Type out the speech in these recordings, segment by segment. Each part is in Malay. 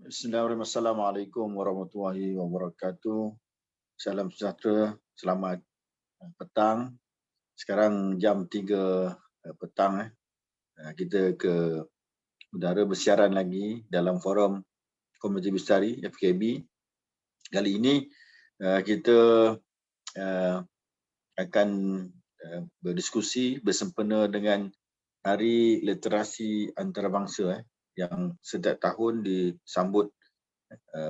Bismillahirrahmanirrahim. Assalamualaikum warahmatullahi wabarakatuh. Salam sejahtera. Selamat petang. Sekarang jam 3 petang. Kita ke udara bersiaran lagi dalam forum Komuniti Bestari FKB. Kali ini kita akan berdiskusi bersempena dengan Hari Literasi Antarabangsa yang setiap tahun disambut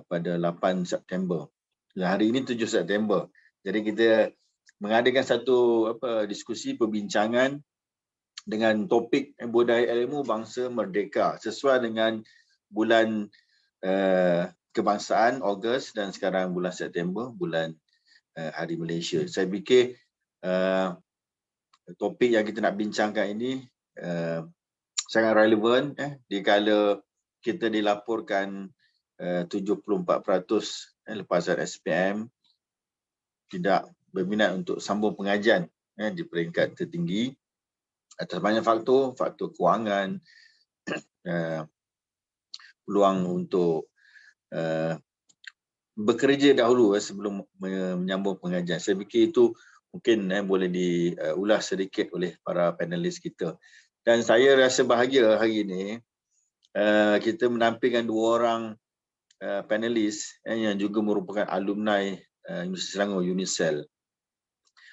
pada 8 September. Hari ini 7 September. Jadi kita mengadakan satu diskusi perbincangan dengan topik budaya ilmu bangsa merdeka sesuai dengan bulan kebangsaan Ogos dan sekarang bulan September, bulan Hari Malaysia. Saya fikir topik yang kita nak bincangkan ini sangat relevan dikala kita dilaporkan 74% lepasan SPM tidak berminat untuk sambung pengajian di peringkat tertinggi atas banyak faktor kewangan, peluang untuk bekerja dahulu sebelum menyambung pengajian. Saya fikir itu mungkin boleh diulas sedikit oleh para panelis kita. Dan saya rasa bahagia hari ini kita menampilkan dua orang panelis yang juga merupakan alumni Universiti Selangor, UNISEL.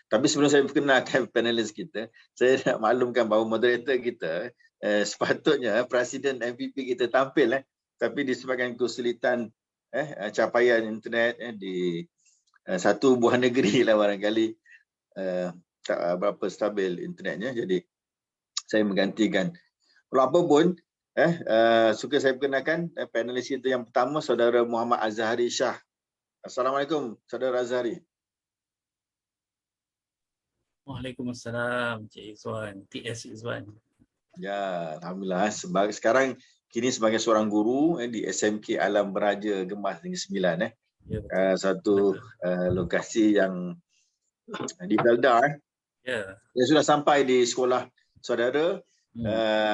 Tapi sebelum saya perkenalkan panelis kita, saya nak maklumkan bahawa moderator kita sepatutnya Presiden MVP kita tampil tapi disebabkan kesulitan capaian internet di satu buah negeri lah barangkali tak berapa stabil internetnya, jadi saya menggantikan. Walau apa pun suka saya perkenalkan panelis kita yang pertama, Saudara Muhammad Azhari Shah. Assalamualaikum, Saudara Azhari. Waalaikumsalam, Cik Izwan, TS Izwan. Ya, alhamdulillah. Sekarang kini sebagai seorang guru di SMK Alam Beraja Gemas Negeri Sembilan. Ya, satu lokasi yang di Belda. Dia sudah sampai di sekolah saudara.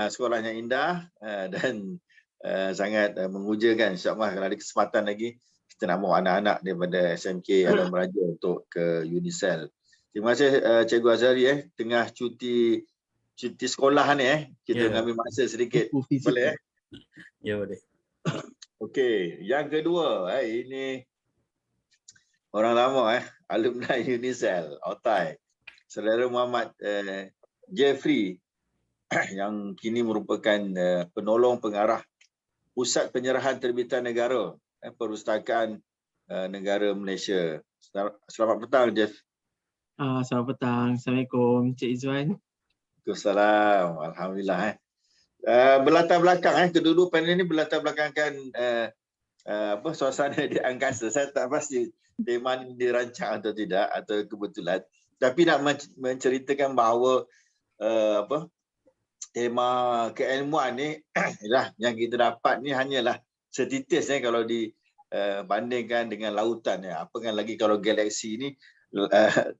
Sekolahnya indah dan sangat mengujakan. InsyaAllah kalau ada kesempatan lagi kita nak bawa anak-anak daripada SMK Alam Beraja untuk ke UNISEL. Terima kasih Cikgu Azhari tengah cuti sekolah ni kita mengambil masa sedikit. Boleh Ya, boleh. Okey, yang kedua ini orang lama alumni UNISEL, Otai. Saudara Muhammad Jeffrey yang kini merupakan penolong pengarah Pusat Penyerahan Terbitan Negara Perpustakaan Negara Malaysia. Selamat petang, Jeff. Selamat petang. Assalamualaikum, Cik Izwan. Waalaikumsalam. Alhamdulillah. Berlatar belakang kedua-dua panel ini berlatar belakangkan suasana di angkasa. Saya tak pasti tema ini dirancang atau tidak atau kebetulan. Tapi nak menceritakan bahawa tema keilmuan ni ialah yang kita dapat ni hanyalah setitis kalau dibandingkan dengan lautan. Apakah lagi kalau galaksi ni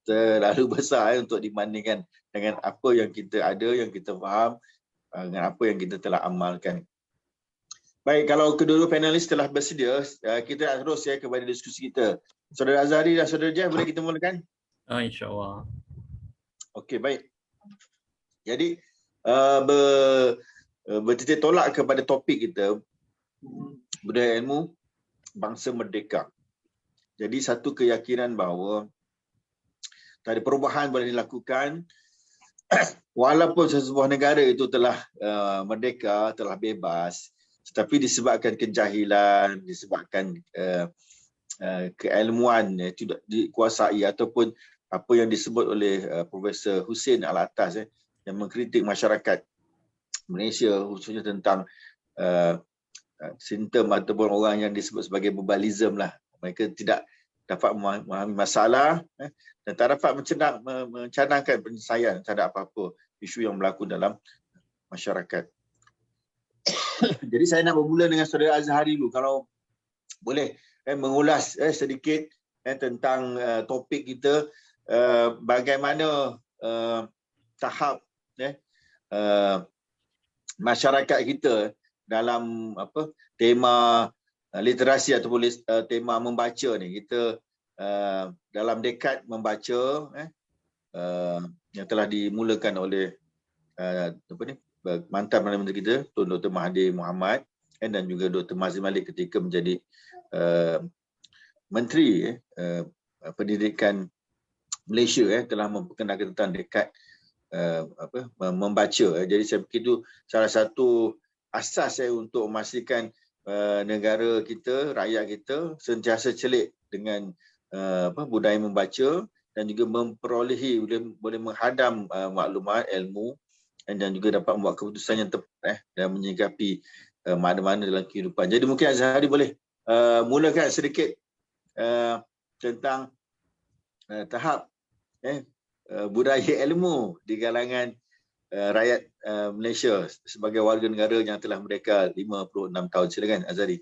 terlalu besar untuk dibandingkan dengan apa yang kita ada, yang kita faham, dengan apa yang kita telah amalkan. Baik, kalau kedua-dua panelis telah bersedia, kita nak terus kepada diskusi kita. Saudara Azhari dan Saudara Jeff, boleh kita mulakan? InsyaAllah. Okey, baik. Jadi, bertitik tolak kepada topik kita, budaya ilmu bangsa merdeka. Jadi, satu keyakinan bahawa tadi perubahan boleh dilakukan walaupun sebuah negara itu telah merdeka, telah bebas, tetapi disebabkan kejahilan, disebabkan keilmuan tidak dikuasai ataupun apa yang disebut oleh Profesor Hussein Alatas yang mengkritik masyarakat Malaysia khususnya tentang simptom ataupun orang yang disebut sebagai bebalism lah. Mereka tidak dapat memahami masalah dan tak dapat mencanangkan penyelesaian terhadap apa-apa isu yang berlaku dalam masyarakat. Jadi saya nak bermula dengan Saudara Azhari dulu. Kalau boleh mengulas sedikit tentang topik kita, bagaimana tahap masyarakat kita dalam tema literasi ataupun tema membaca ni. Kita dalam dekad membaca yang telah dimulakan oleh mantan Perdana Menteri kita, Tun Dr. Mahathir Mohamad dan juga Dr. Mazli Malik ketika menjadi Menteri Pendidikan Malaysia telah memperkenalkan tentang dekad membaca. Jadi saya fikir itu salah satu asas untuk memastikan negara kita, rakyat kita sentiasa celik dengan budaya membaca dan juga memperolehi, boleh menghadam maklumat, ilmu dan juga dapat membuat keputusan yang tepat dan menyikapi mana-mana dalam kehidupan. Jadi mungkin Azhari boleh mulakan sedikit tentang tahap budaya ilmu di kalangan rakyat Malaysia sebagai warga negara yang telah merdeka 56 tahun. Silakan Azhari.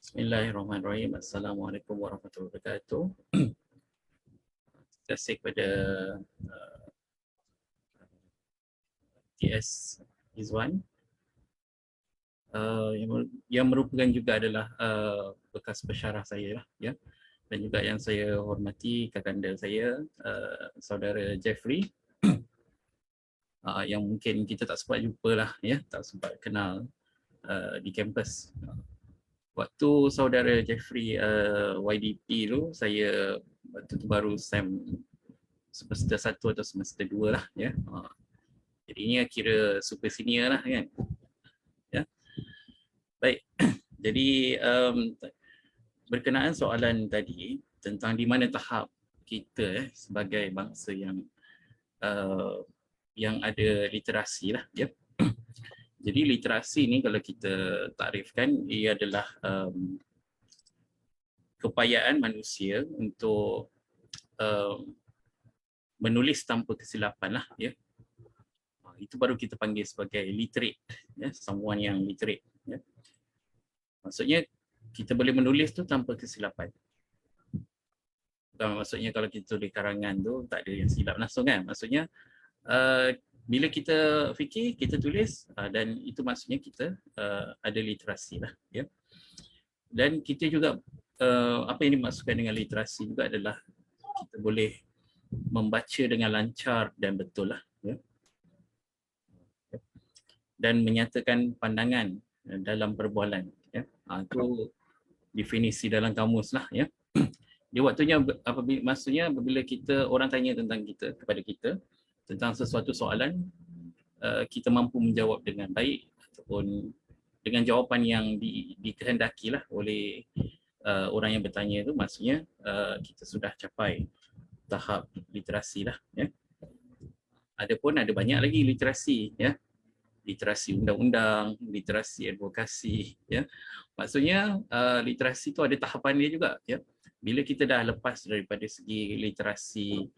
Bismillahirrahmanirrahim. Assalamualaikum warahmatullahi wabarakatuh. Terima kasih kepada TS Izwan yang merupakan juga adalah bekas pesyarah saya lah, ya, dan juga yang saya hormati kakanda saya, saudara Jeffrey, yang mungkin kita tak sempat jumpa lah, ya, tak sempat kenal di kampus. Waktu saudara Jeffrey YDP tu, saya waktu tu baru semester 1 atau semester 2 lah, ya. Jadinya kira super senior lah, kan. Ya. Baik. Jadi berkenaan soalan tadi tentang di mana tahap kita sebagai bangsa yang ada literasi lah, ya. Jadi literasi ni kalau kita takrifkan, ia adalah keupayaan manusia untuk menulis tanpa kesilapan lah, ya. Itu baru kita panggil sebagai literate, ya, someone yang literate, ya. Maksudnya kita boleh menulis tu tanpa kesilapan. Bukan maksudnya kalau kita tulis karangan tu tak ada yang silap langsung, kan. Maksudnya bila kita fikir, kita tulis, dan itu maksudnya kita ada literasi lah, ya. Dan kita juga apa yang dimaksudkan dengan literasi juga adalah kita boleh membaca dengan lancar dan betul lah, ya. Dan menyatakan pandangan dalam perbualan, ya. Itu definisi dalam kamus lah, ya. Dia waktunya maksudnya apabila orang tanya tentang kita kepada kita tentang sesuatu soalan, kita mampu menjawab dengan baik ataupun dengan jawapan yang dikehendaki lah oleh orang yang bertanya itu, maksudnya kita sudah capai tahap literasi lah, ya. Adapun ada banyak lagi literasi, ya. Literasi undang-undang, literasi advokasi, ya. Maksudnya literasi itu ada tahapan dia juga, ya. Bila kita dah lepas daripada segi literasi,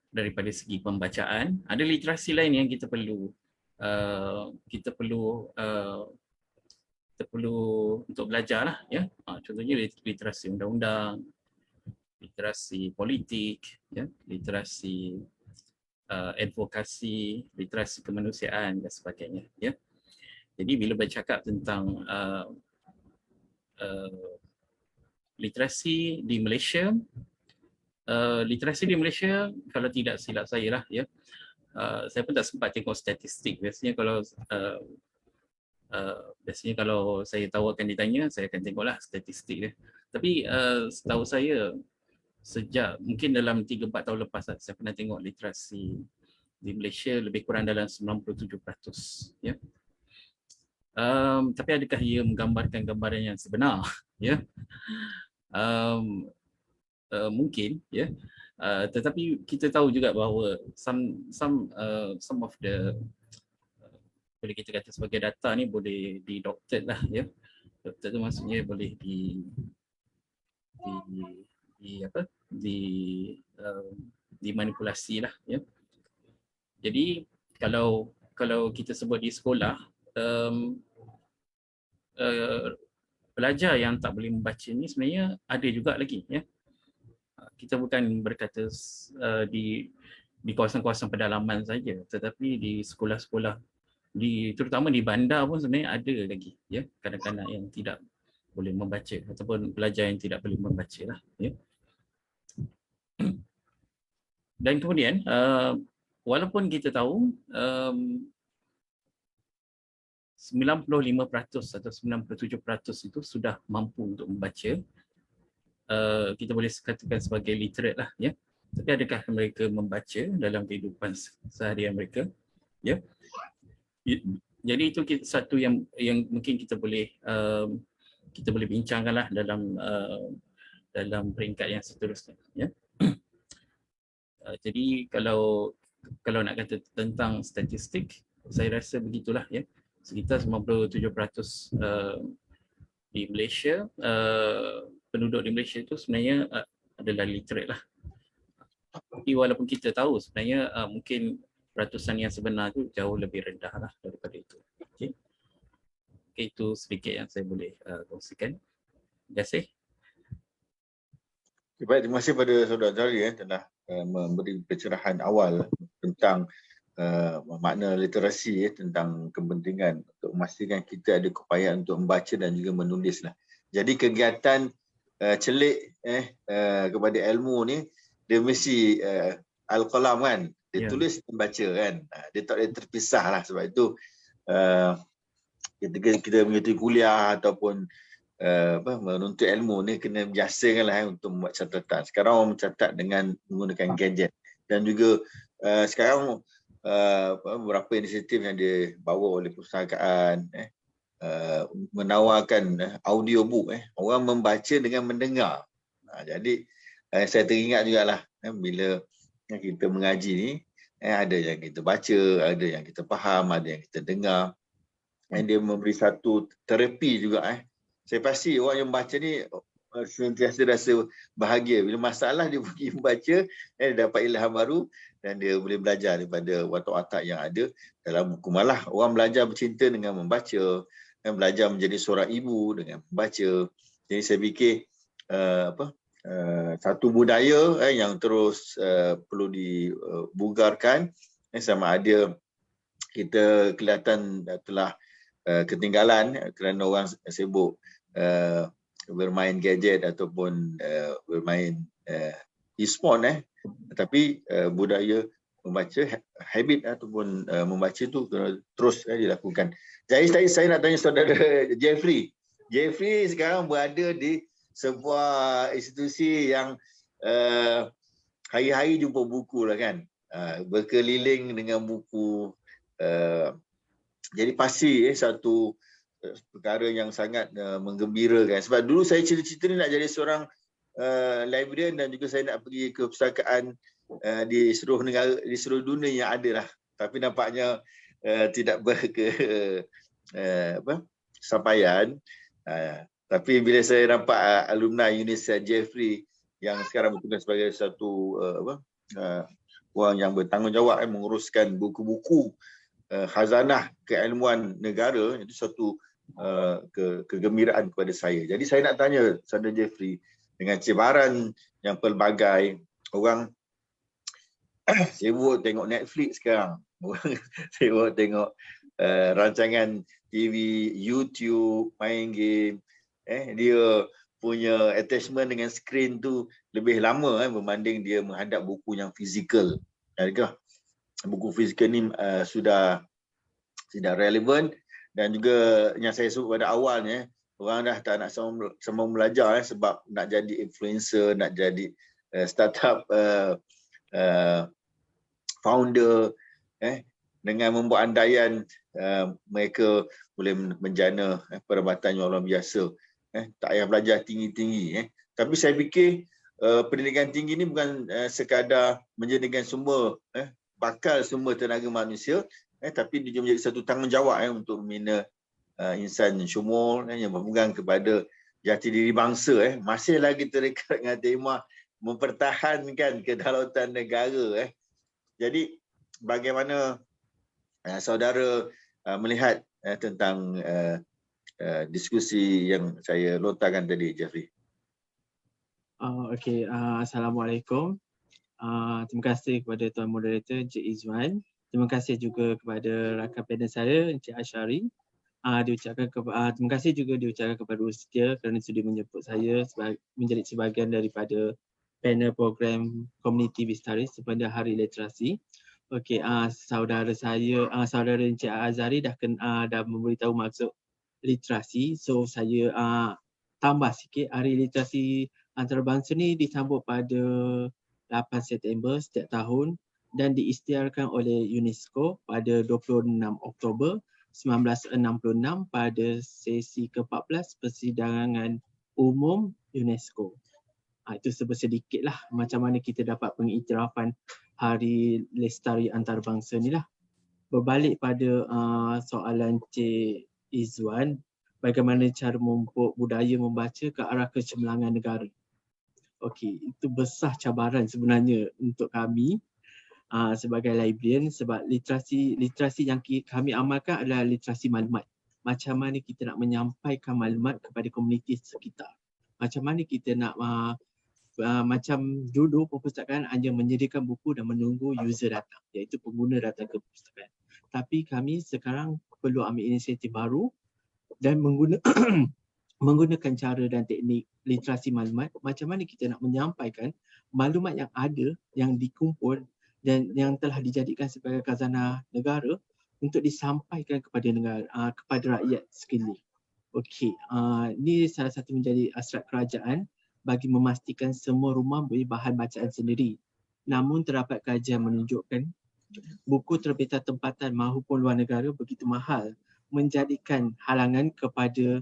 daripada segi pembacaan, ada literasi lain yang kita perlu untuk belajar lah, ya. Contohnya literasi undang-undang, literasi politik, ya, literasi advokasi, literasi kemanusiaan dan sebagainya, ya. Jadi bila bercakap tentang literasi di Malaysia, kalau tidak silap saya lah, ya, saya pun tak sempat tengok statistik. Biasanya kalau saya tahu akan ditanya, saya akan tengoklah statistik dia. Tapi setahu saya, sejak mungkin dalam 3-4 tahun lepas, saya pernah tengok literasi di Malaysia lebih kurang dalam 97%, ya. Tapi adakah ia menggambarkan gambaran yang sebenar, ya? Mungkin, ya. Tetapi kita tahu juga bahawa some of the boleh kita kata sebagai data ni boleh di-doctored lah, ya. Doctored tu maksudnya boleh dimanipulasi lah, ya. Jadi kalau kita sebut di sekolah, pelajar yang tak boleh membaca ni sebenarnya ada juga lagi, ya. Kita bukan berkata di kawasan-kawasan pedalaman saja, tetapi di sekolah-sekolah, terutama di bandar pun sebenarnya ada lagi, ya, kanak-kanak yang tidak boleh membaca ataupun pelajar yang tidak boleh membaca lah. Ya. Dan kemudian walaupun kita tahu 95% atau 97% itu sudah mampu untuk membaca, kita boleh katakan sebagai literate lah, ya. Tapi adakah mereka membaca dalam kehidupan seharian mereka? Ya. Jadi itu satu yang mungkin kita boleh bincangkan lah dalam peringkat yang seterusnya. Ya. Jadi kalau nak kata tentang statistik, saya rasa begitulah, ya. Sekitar 97% di Malaysia, penduduk di Malaysia itu sebenarnya adalah literate lah. Tapi walaupun kita tahu sebenarnya mungkin peratusan yang sebenar itu jauh lebih rendah lah daripada itu. Okay. Itu sedikit yang saya boleh kongsikan. Terima kasih. Baik, terima kasih pada saudara Jari telah memberi pencerahan awal tentang makna literasi, tentang kepentingan untuk memastikan kita ada keupayaan untuk membaca dan juga menulis lah. Jadi kegiatan celik kepada ilmu ni dia mesti al-qalam kan, dia tulis dan baca kan, dia tak boleh terpisah lah. Sebab itu kita mengikuti kuliah ataupun menuntut ilmu ni kena biasakan lah untuk membuat catatan. Sekarang orang mencatat dengan menggunakan gadget, dan juga sekarang beberapa inisiatif yang dibawa oleh perpustakaan menawarkan audiobook, orang membaca dengan mendengar. Jadi saya teringat jugalah bila kita mengaji ni, ada yang kita baca, ada yang kita faham, ada yang kita dengar. Dia memberi satu terapi juga. Saya pasti orang yang baca ni sentiasa rasa bahagia. Bila masalah dia pergi membaca, dia dapat ilham baru dan dia boleh belajar daripada watak-watak yang ada dalam buku. Malah orang belajar bercinta dengan membaca, dan belajar menjadi seorang ibu dengan membaca. Jadi saya fikir satu budaya yang terus perlu dibugarkan, sama ada kita kelihatan telah ketinggalan kerana orang sibuk bermain gadget ataupun bermain e-sport, tetapi budaya membaca, habit ataupun membaca itu terus dilakukan. Jadi saya nak tanya saudara Jeffrey. Jeffrey sekarang berada di sebuah institusi yang hari-hari jumpa buku lah kan, berkeliling dengan buku. Jadi pasti satu perkara yang sangat menggembirakan. Sebab dulu saya cita-cita ni nak jadi seorang librarian, dan juga saya nak pergi ke perpustakaan di seluruh negara, di seluruh dunia yang ada lah. Tapi nampaknya tidak sampaian. Tapi bila saya nampak alumni Universiti Jeffrey yang sekarang bertugas sebagai satu orang yang bertanggungjawab menguruskan buku-buku khazanah keilmuan negara, itu satu kegembiraan kepada saya. Jadi saya nak tanya saudara Jeffrey, dengan cabaran yang pelbagai, orang sibuk tengok Netflix sekarang, orang sibuk tengok rancangan TV, YouTube, main game, dia punya attachment dengan skrin tu lebih lama berbanding dia menghadap buku yang fizikal. Adakah buku fizikal ni sudah tidak relevan? Dan juga yang saya sebut pada awalnya, orang dah tak nak sama belajar sebab nak jadi influencer, nak jadi startup founder, dengan membuat andaian mereka boleh menjana perabatan yang luar biasa. Tak payah belajar tinggi-tinggi. Tapi saya fikir pendidikan tinggi ni bukan sekadar menjadikan sumber bakal sumber tenaga manusia, tapi dia menjadi satu tanggungjawab untuk membina insan syumul yang berpegang kepada jati diri bangsa. Masih lagi terikat dengan tema mempertahankan kedaulatan negara. Jadi bagaimana saudara melihat tentang diskusi yang saya lontarkan tadi, Jeffrey? Okey, Assalamualaikum. Terima kasih kepada Tuan Moderator Encik Izwan. Terima kasih juga kepada rakan panel saya Encik Ashari. terima kasih juga diucapkan kepada Ustia kerana sudi menjemput saya menjadi sebahagian daripada panel program Community Bistaris sepanjang Hari Literasi. Okey, saudara Encik Azari dah memberitahu maksud literasi. So saya tambah sikit, Hari Literasi Antarabangsa ni disambut pada 8 September setiap tahun dan diisytiharkan oleh UNESCO pada 26 Oktober 1966 pada sesi ke-14 Persidangan Umum UNESCO. Itu sedikit lah macam mana kita dapat pengiktirafan Hari Lestari Antarabangsa ni lah. Berbalik pada soalan Cik Izwan, bagaimana cara budaya membaca ke arah kecemerlangan negara. Okey, itu besar cabaran sebenarnya untuk kami sebagai librarian sebab literasi yang kami amalkan adalah literasi maklumat. Macam mana kita nak menyampaikan maklumat kepada komuniti sekitar. Macam mana kita nak macam dulu perpustakaan hanya menyediakan buku dan menunggu user datang, iaitu pengguna datang ke perpustakaan. Tapi kami sekarang perlu ambil inisiatif baru dan menggunakan cara dan teknik literasi maklumat. Macam mana kita nak menyampaikan maklumat yang ada, yang dikumpul dan yang telah dijadikan sebagai khazanah negara untuk disampaikan kepada negara, kepada rakyat sekeliling. Okey, ini salah satu menjadi hasrat kerajaan bagi memastikan semua rumah beri bahan bacaan sendiri. Namun terdapat kajian menunjukkan buku terbitan tempatan maupun luar negara begitu mahal, menjadikan halangan kepada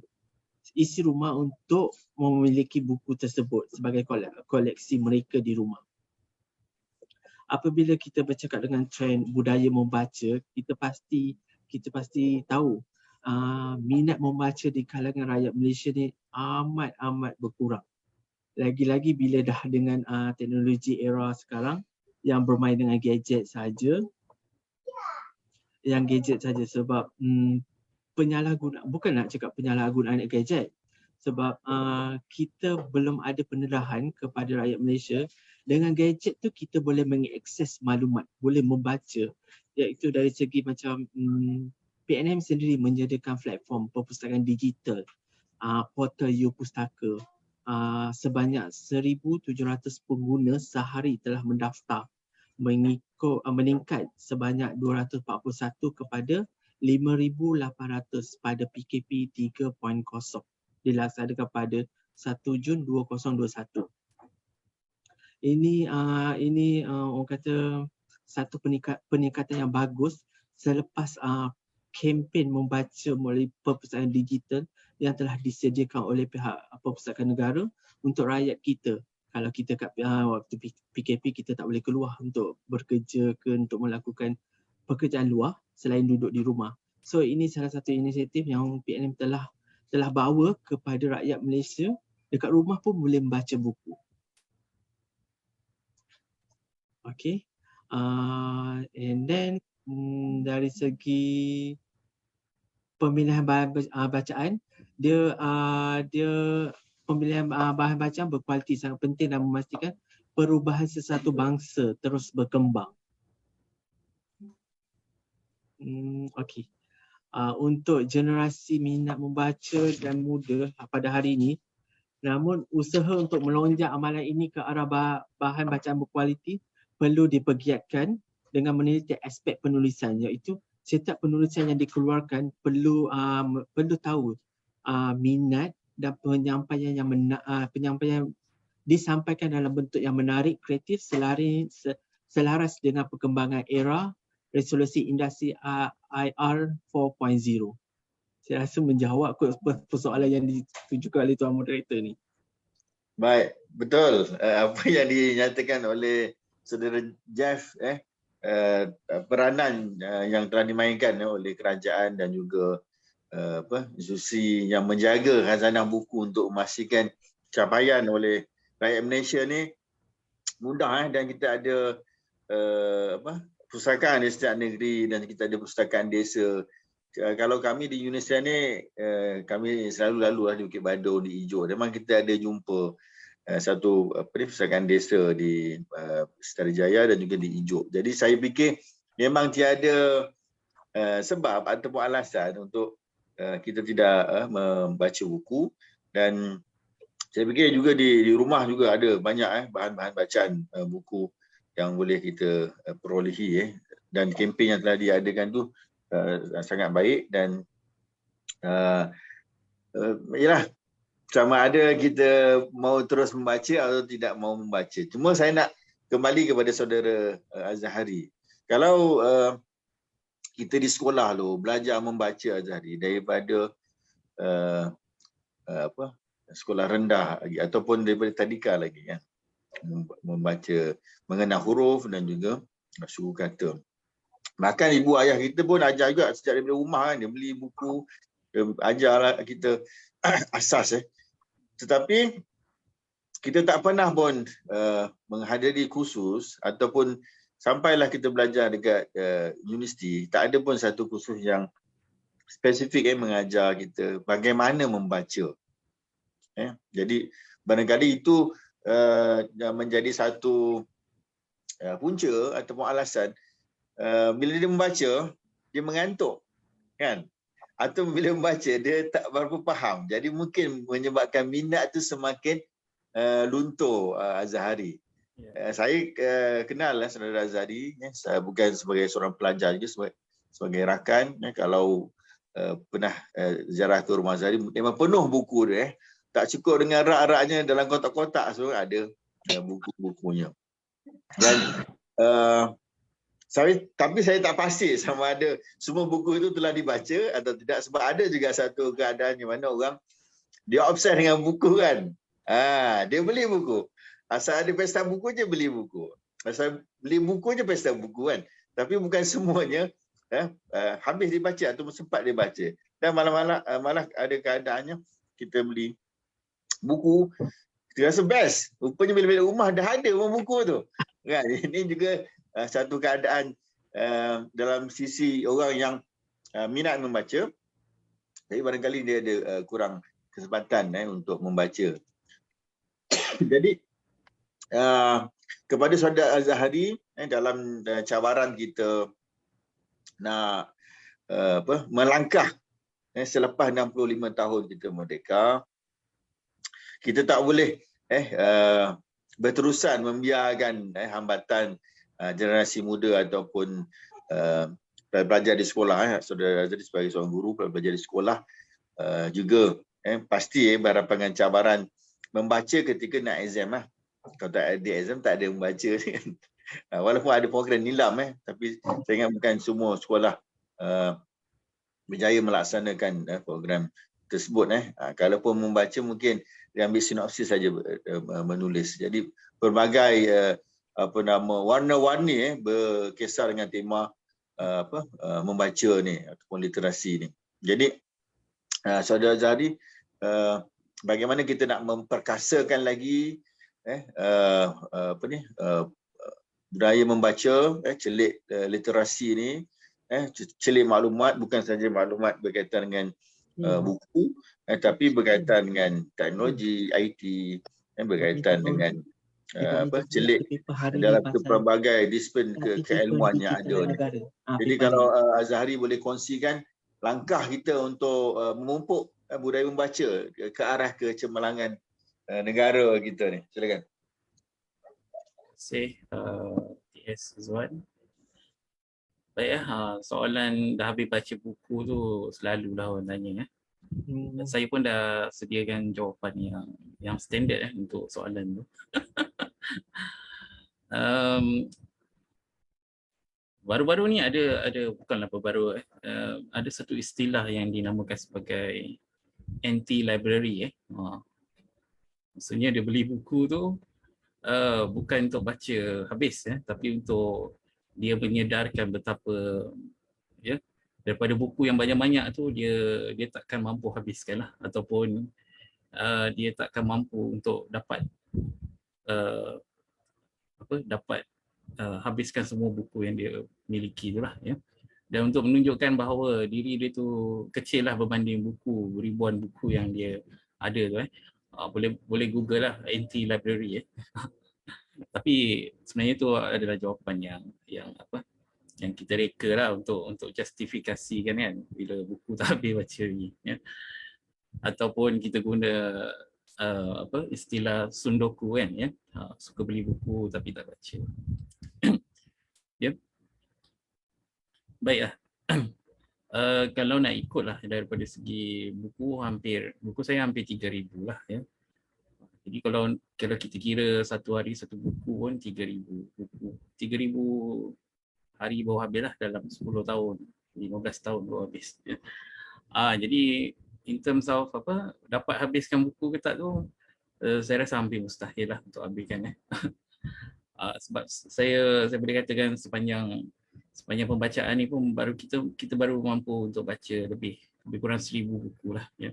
isi rumah untuk memiliki buku tersebut sebagai koleksi mereka di rumah. Apabila kita bercakap dengan trend budaya membaca, kita pasti tahu minat membaca di kalangan rakyat Malaysia ni amat berkurang. Lagi-lagi bila dah dengan teknologi era sekarang yang bermain dengan gadget saja. Sebab penyalahgunaan, bukan nak cakap penyalahgunaan gadget, sebab kita belum ada pendedahan kepada rakyat Malaysia. Dengan gadget tu kita boleh mengakses maklumat, boleh membaca, iaitu dari segi macam PNM sendiri menyediakan platform perpustakaan digital, portal YouPustaka. Sebanyak 1,700 pengguna sehari telah mendaftar, meningkat sebanyak 241 kepada 5,800 pada PKP 3.0 dilaksanakan pada 1 Jun 2021. Ini orang kata satu peningkatan yang bagus selepas kempen membaca melalui perpustakaan digital yang telah disediakan oleh pihak perpustakaan negara untuk rakyat kita. Kalau kita kat waktu PKP kita tak boleh keluar untuk bekerja ke untuk melakukan pekerjaan luar selain duduk di rumah. So ini salah satu inisiatif yang PNM telah bawa kepada rakyat Malaysia, dekat rumah pun boleh membaca buku. Okay. And then dari segi pemilihan bahan bacaan, dia pemilihan bahan bacaan berkualiti sangat penting dan memastikan perubahan sesuatu bangsa terus berkembang. Okey. Untuk generasi minat membaca dan muda pada hari ini, namun usaha untuk melonjak amalan ini ke arah bahan bacaan berkualiti perlu dipergiatkan dengan meneliti aspek penulisan, iaitu setiap penulisan yang dikeluarkan perlu tahu minat dan penyampaian penyampaian disampaikan dalam bentuk yang menarik, kreatif, selaras dengan perkembangan era resolusi industri IR 4.0. Saya rasa menjawab persoalan yang ditujukan oleh Tuan Moderator ni. Baik, betul. Apa yang dinyatakan oleh Saudara Jeff, peranan yang telah dimainkan oleh kerajaan dan juga institusi yang menjaga khazanah buku untuk memastikan capaian oleh rakyat Malaysia ni mudah, dan kita ada perpustakaan di setiap negeri dan kita ada perpustakaan desa. Kalau kami di UNISA ni, kami selalu lalu di Bukit Badung, di Ijo. Memang kita ada jumpa satu perpustakaan desa di Setarijaya dan juga di Ijo. Jadi saya fikir memang tiada sebab ataupun alasan untuk kita tidak membaca buku. Dan saya fikir juga di rumah juga ada banyak bahan-bahan bacaan buku yang boleh kita perolehi dan kempen yang telah diadakan tu sangat baik. Dan yalah, sama ada kita mau terus membaca atau tidak mau membaca. Cuma saya nak kembali kepada saudara Azhari. Kalau kita di sekolah belajar membaca, Azhari, daripada sekolah rendah lagi ataupun daripada tadika lagi kan, membaca, mengenal huruf dan juga suku kata. Bahkan ibu ayah kita pun ajar juga sejak daripada rumah kan, dia beli buku, dia ajarlah kita asas. Tetapi kita tak pernah pun menghadiri kursus ataupun sampailah kita belajar dekat universiti, tak ada pun satu kursus yang spesifik mengajar kita bagaimana membaca. Jadi barangkali itu menjadi satu punca ataupun alasan bila dia membaca, dia mengantuk kan, atau bila membaca dia tak berapa faham. Jadi mungkin menyebabkan minat tu semakin luntur, Azhari. Saya kenal saudara Azhari, saya bukan sebagai seorang pelajar juga, sebagai rakan. Kalau pernah ziarah ke rumah Azhari, memang penuh buku dia. Tak cukup dengan rak-raknya dalam kotak-kotak, so ada buku-bukunya. Dan tapi saya tak pasti sama ada semua buku itu telah dibaca atau tidak, sebab ada juga satu keadaan di mana orang dia obses dengan buku kan. Dia beli buku. Asal ada pesta buku je beli buku. Asal beli buku je pesta buku kan. Tapi bukan semuanya habis dibaca atau sempat dibaca. Dan malah ada keadaannya kita beli buku, kita rasa best. Rupanya bila balik rumah dah ada buku tu. Kan? Ini juga satu keadaan dalam sisi orang yang minat membaca. Jadi barangkali dia ada kurang kesempatan untuk membaca. Jadi kepada saudara Azhari, dalam cabaran kita nak melangkah selepas 65 tahun kita merdeka, kita tak boleh berterusan membiarkan hambatan generasi muda ataupun pelajar di sekolah. Saudara Azhari sebagai seorang guru, pelajar di sekolah juga pasti berhadapan dengan cabaran membaca ketika nak exam. Kalau tak ada exam, tak ada membaca kan. Walaupun ada program nilam tapi saya ingat bukan semua sekolah berjaya melaksanakan program tersebut. Kalaupun membaca mungkin dia ambil sinopsis saja menulis. Jadi pelbagai warna-warni berkisar dengan tema membaca ni ataupun literasi ni. Jadi saudara Azhari, bagaimana kita nak memperkasakan lagi budaya membaca, celik literasi ni, celik maklumat, bukan saja maklumat berkaitan dengan buku, tapi berkaitan dengan teknologi, IT, berkaitan dengan celik dalam pelbagai disiplin keilmuan yang ada ni. Jadi kalau Azhari boleh kongsikan langkah kita untuk memupuk budaya membaca ke arah kecemerlangan negara kita ni. Silakan. Terima kasih TS Zuan. Baik, soalan dah habis baca buku tu selalulah orang tanya. Saya pun dah sediakan jawapan yang standard untuk soalan tu. Baru-baru ni ada bukanlah baru, ada satu istilah yang dinamakan sebagai anti-library. Maksudnya dia beli buku tu bukan untuk baca habis, tapi untuk dia menyedarkan betapa daripada buku yang banyak-banyak tu dia takkan mampu habiskan lah, ataupun dia takkan mampu untuk dapat habiskan semua buku yang dia miliki tu lah. Dan untuk menunjukkan bahawa diri dia tu kecil lah berbanding buku, ribuan buku yang dia ada tu. Boleh Google lah anti-library. Tapi sebenarnya itu adalah jawapan yang macam kita reka lah untuk justifikasikan kan bila buku tak habis baca ni, ya. Ataupun kita guna istilah sundoku kan, ya. Suka beli buku tapi tak baca. Ya. Baiklah. Kalau nak ikutlah daripada segi buku saya hampir 3,000 lah, ya. Jadi kalau kita kira satu hari satu buku pun 3,000 buku. 3,000 hari baru habis lah dalam 10 tahun, 15 tahun baru habis. Ya. Jadi in terms of dapat habiskan buku ke tak tu, saya rasa hampir mustahil lah untuk habiskan. Sebab saya boleh katakan sepanjang pembacaan ni pun kita baru mampu untuk baca lebih kurang 1,000 buku lah, ya.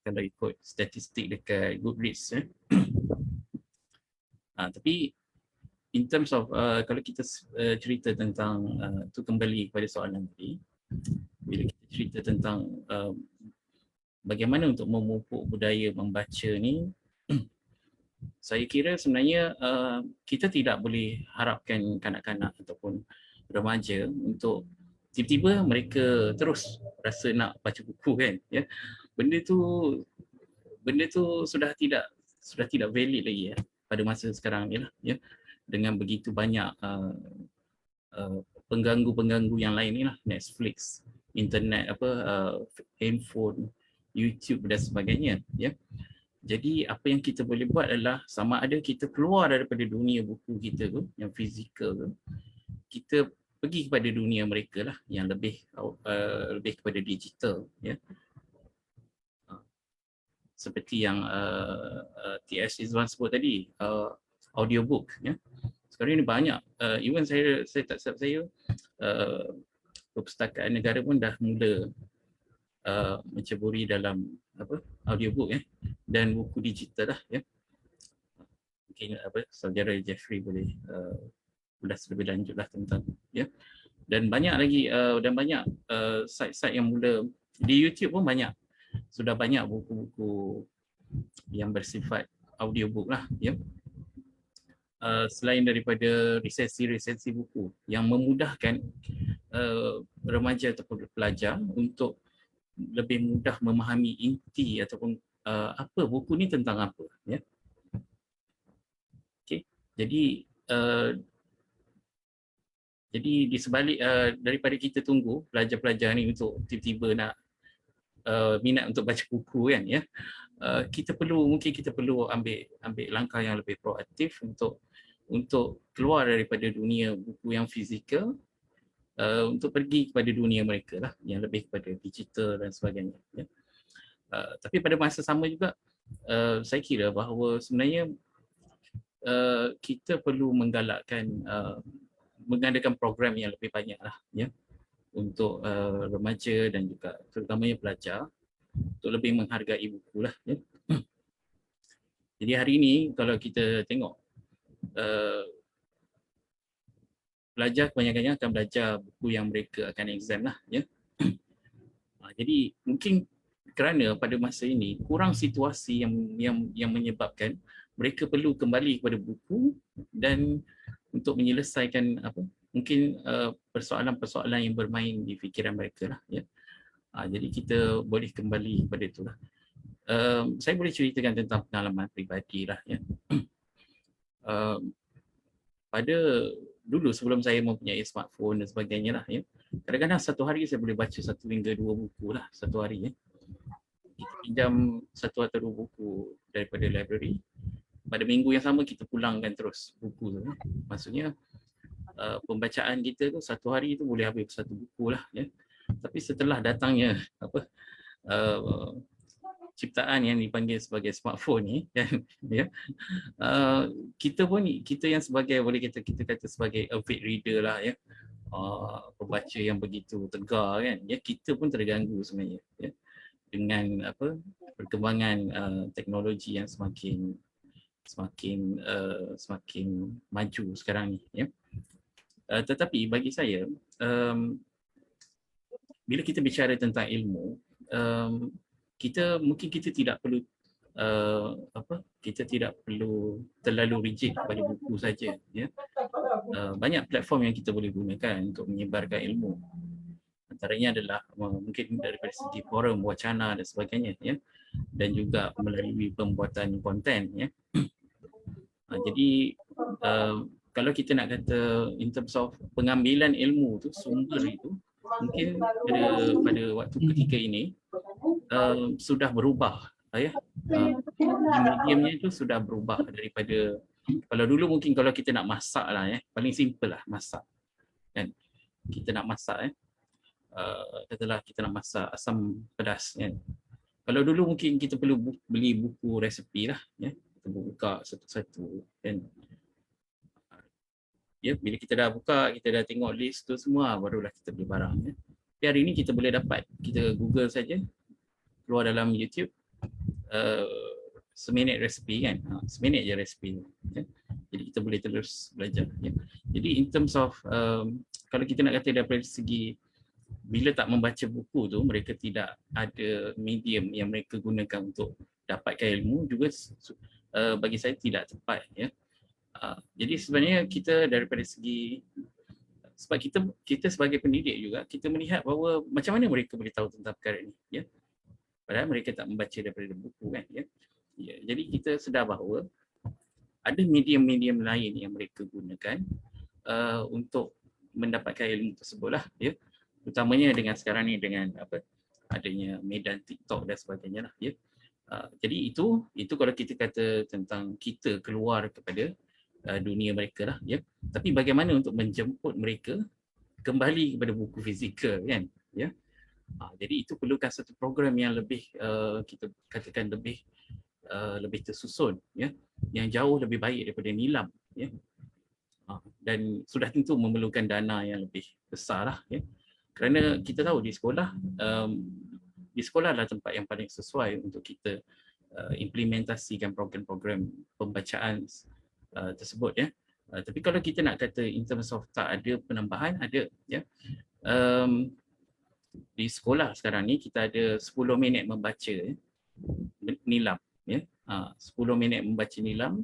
Kalau ikut statistik dekat Goodreads, ya. Tapi in terms of kalau kita cerita tentang tu, kembali kepada soalan tadi, bila kita cerita tentang bagaimana untuk memupuk budaya membaca ni, saya kira sebenarnya kita tidak boleh harapkan kanak-kanak ataupun remaja untuk tiba-tiba mereka terus rasa nak baca buku kan, ya. Benda tu sudah tidak valid lagi, ya, pada masa sekarang ni lah, ya. Dengan begitu banyak pengganggu-pengganggu yang lain ni lah, Netflix, internet, handphone, YouTube dan sebagainya, ya. Jadi apa yang kita boleh buat adalah sama ada kita keluar daripada dunia buku kita tu yang fizikal tu, kita pergi kepada dunia mereka lah yang lebih kepada digital, ya. Seperti yang T.S. Izwan sebut tadi, audiobook, ya. Sekarang ni banyak, even saya tak silap saya, Perpustakaan Negara pun dah mula menceburi dalam audiobook, ya, dan buku digital lah, ya. Mungkin saudara Jeffrey boleh ulas lebih lanjut lah tentang, ya. Dan banyak lagi site-site yang mula di YouTube pun sudah banyak buku-buku yang bersifat audiobook lah, ya. Selain daripada resensi buku yang memudahkan remaja ataupun pelajar untuk lebih mudah memahami inti ataupun apa buku ni tentang apa, ya. Okey, jadi di sebalik daripada kita tunggu pelajar-pelajar ni untuk tiba-tiba nak minat untuk baca buku kan, ya, mungkin kita perlu ambil langkah yang lebih proaktif untuk keluar daripada dunia buku yang fizikal, untuk pergi kepada dunia mereka lah yang lebih kepada digital dan sebagainya, ya. Tapi pada masa sama juga saya kira bahawa sebenarnya kita perlu mengadakan program yang lebih banyak lah, ya, untuk remaja dan juga terutamanya pelajar untuk lebih menghargai buku lah, ya. Jadi hari ini kalau kita tengok pelajar kebanyakannya akan belajar buku yang mereka akan exam lah, ya. Jadi mungkin kerana pada masa ini kurang situasi yang menyebabkan mereka perlu kembali kepada buku dan untuk menyelesaikan mungkin persoalan-persoalan yang bermain di fikiran mereka lah, ya. Jadi kita boleh kembali kepada itulah. Saya boleh ceritakan tentang pengalaman peribadi lah, ya. Pada dulu sebelum saya mempunyai smartphone dan sebagainya lah, ya, kadang-kadang satu hari saya boleh baca 1 hingga 2 buku lah satu hari, ya. Kita pinjam 1 atau 2 buku daripada library. Pada minggu yang sama kita pulangkan terus buku tu, ya. Maksudnya pembacaan kita tu satu hari tu boleh habis 1 buku lah, ya. Tapi setelah datangnya ciptaan yang dipanggil sebagai smartphone ni, ya, kita yang sebagai boleh kita kata sebagai avid reader lah, ya, pembaca yang begitu tegar kan, ya, kita pun terganggu sebenarnya, ya, dengan perkembangan teknologi yang semakin maju sekarang ni, ya. Tetapi bagi saya bila kita bicara tentang ilmu, kita tidak perlu kita tidak perlu terlalu rigid pada buku saja, ya. Banyak platform yang kita boleh gunakan untuk menyebarkan ilmu. Antaranya adalah mungkin daripada segi forum, wacana dan sebagainya, ya, dan juga melalui pembuatan konten, ya. Jadi kalau kita nak kata in terms of pengambilan ilmu tu, sumber itu mungkin pada waktu ketika ini sudah berubah, ya. Mediumnya itu sudah berubah daripada, kalau dulu mungkin kalau kita nak masak lah, ya, paling simple lah masak, kan. Kita nak masak, katalah kita nak masak asam pedas, kan. Kalau dulu mungkin kita perlu beli buku resepi lah, ya. Kita buka satu-satu, kan. Ya, bila kita dah buka, kita dah tengok list tu semua, barulah kita beli barang, ya. Tapi hari ni kita boleh dapat, kita Google saja, keluar dalam YouTube, seminit resepi, kan. Seminit je resepi, kan? Jadi kita boleh terus belajar, ya. Jadi in terms of kalau kita nak kata daripada segi bila tak membaca buku tu, mereka tidak ada medium yang mereka gunakan untuk dapatkan ilmu, juga bagi saya tidak tepat, ya. Jadi sebenarnya kita daripada segi, sebab kita sebagai pendidik juga, kita melihat bahawa macam mana mereka boleh tahu tentang perkara ni, ya. Padahal mereka tak membaca daripada buku, kan, ya. Jadi kita sedar bahawa ada medium-medium lain yang mereka gunakan untuk mendapatkan ilmu tersebut lah, ya. Utamanya dengan sekarang ni, dengan adanya medan TikTok dan sebagainya lah, ya. Jadi itu kalau kita kata tentang kita keluar kepada dunia mereka lah, ya. Tapi bagaimana untuk menjemput mereka kembali kepada buku fizikal, kan, ya. Jadi itu perlukan satu program yang lebih kita katakan lebih tersusun, ya, yang jauh lebih baik daripada nilam, ya. Dan sudah tentu memerlukan dana yang lebih besar lah, ya. Kerana kita tahu di sekolah adalah tempat yang paling sesuai untuk kita implementasikan program-program pembacaan tersebut, ya. Tapi kalau kita nak kata in terms of tak ada penambahan, ada, ya. Di sekolah sekarang ni kita ada 10 minit membaca, ya, nilam, ya. 10 minit membaca nilam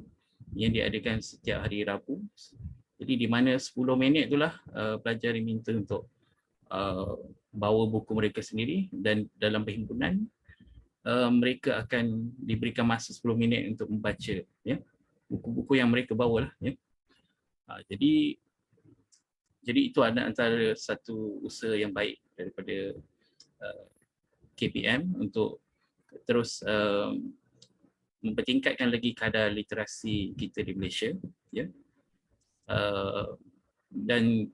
yang diadakan setiap hari Rabu. Jadi di mana 10 minit itulah pelajar diminta untuk bawa buku mereka sendiri, dan dalam perhimpunan mereka akan diberikan masa 10 minit untuk membaca, ya, buku-buku yang mereka bawa lah, ya. Jadi itu ada antara satu usaha yang baik daripada KPM untuk terus mempertingkatkan lagi kadar literasi kita di Malaysia, ya. Dan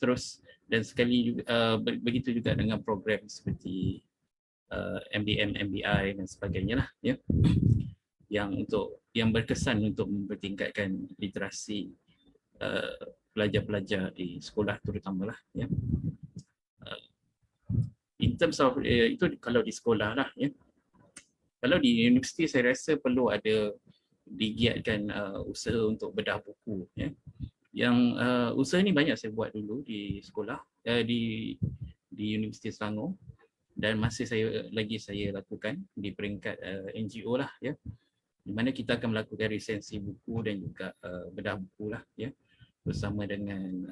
sekali juga, begitu juga dengan program seperti MDM, MBI dan sebagainya lah, ya, yang berkesan untuk mempertingkatkan literasi pelajar-pelajar di sekolah terutamalah, ya. In terms of itu kalau di sekolah lah, ya. Kalau di universiti saya rasa perlu ada digiatkan usaha untuk bedah buku, ya. Yang usaha ni banyak saya buat dulu di sekolah, di Universiti Selangor, dan masih saya lakukan di peringkat NGO lah, ya. Di mana kita akan melakukan resensi buku dan juga bedah buku lah, ya, bersama dengan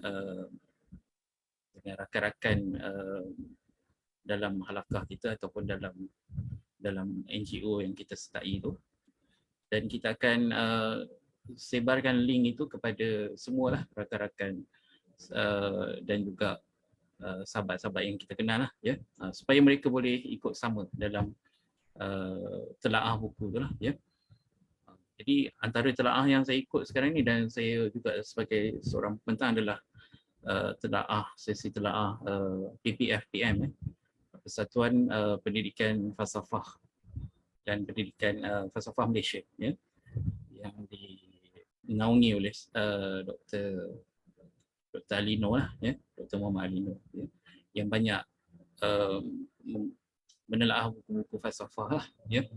rakan-rakan dalam halakah kita ataupun dalam NGO yang kita sertai itu. Dan kita akan sebarkan link itu kepada semualah rakan-rakan dan juga sahabat-sahabat yang kita kenal lah, ya, supaya mereka boleh ikut sama dalam telaah buku tu lah, ya. Jadi antara telaah yang saya ikut sekarang ni, dan saya juga sebagai seorang pembentang, adalah sesi telaah PPF-PM, Persatuan Pendidikan Falsafah dan Pendidikan Falsafah Malaysia, ya, yang dinaungi oleh Dr. Alino lah, ya, Dr. Muhammad Alino, ya, yang banyak menelaah buku-buku falsafah lah, ya.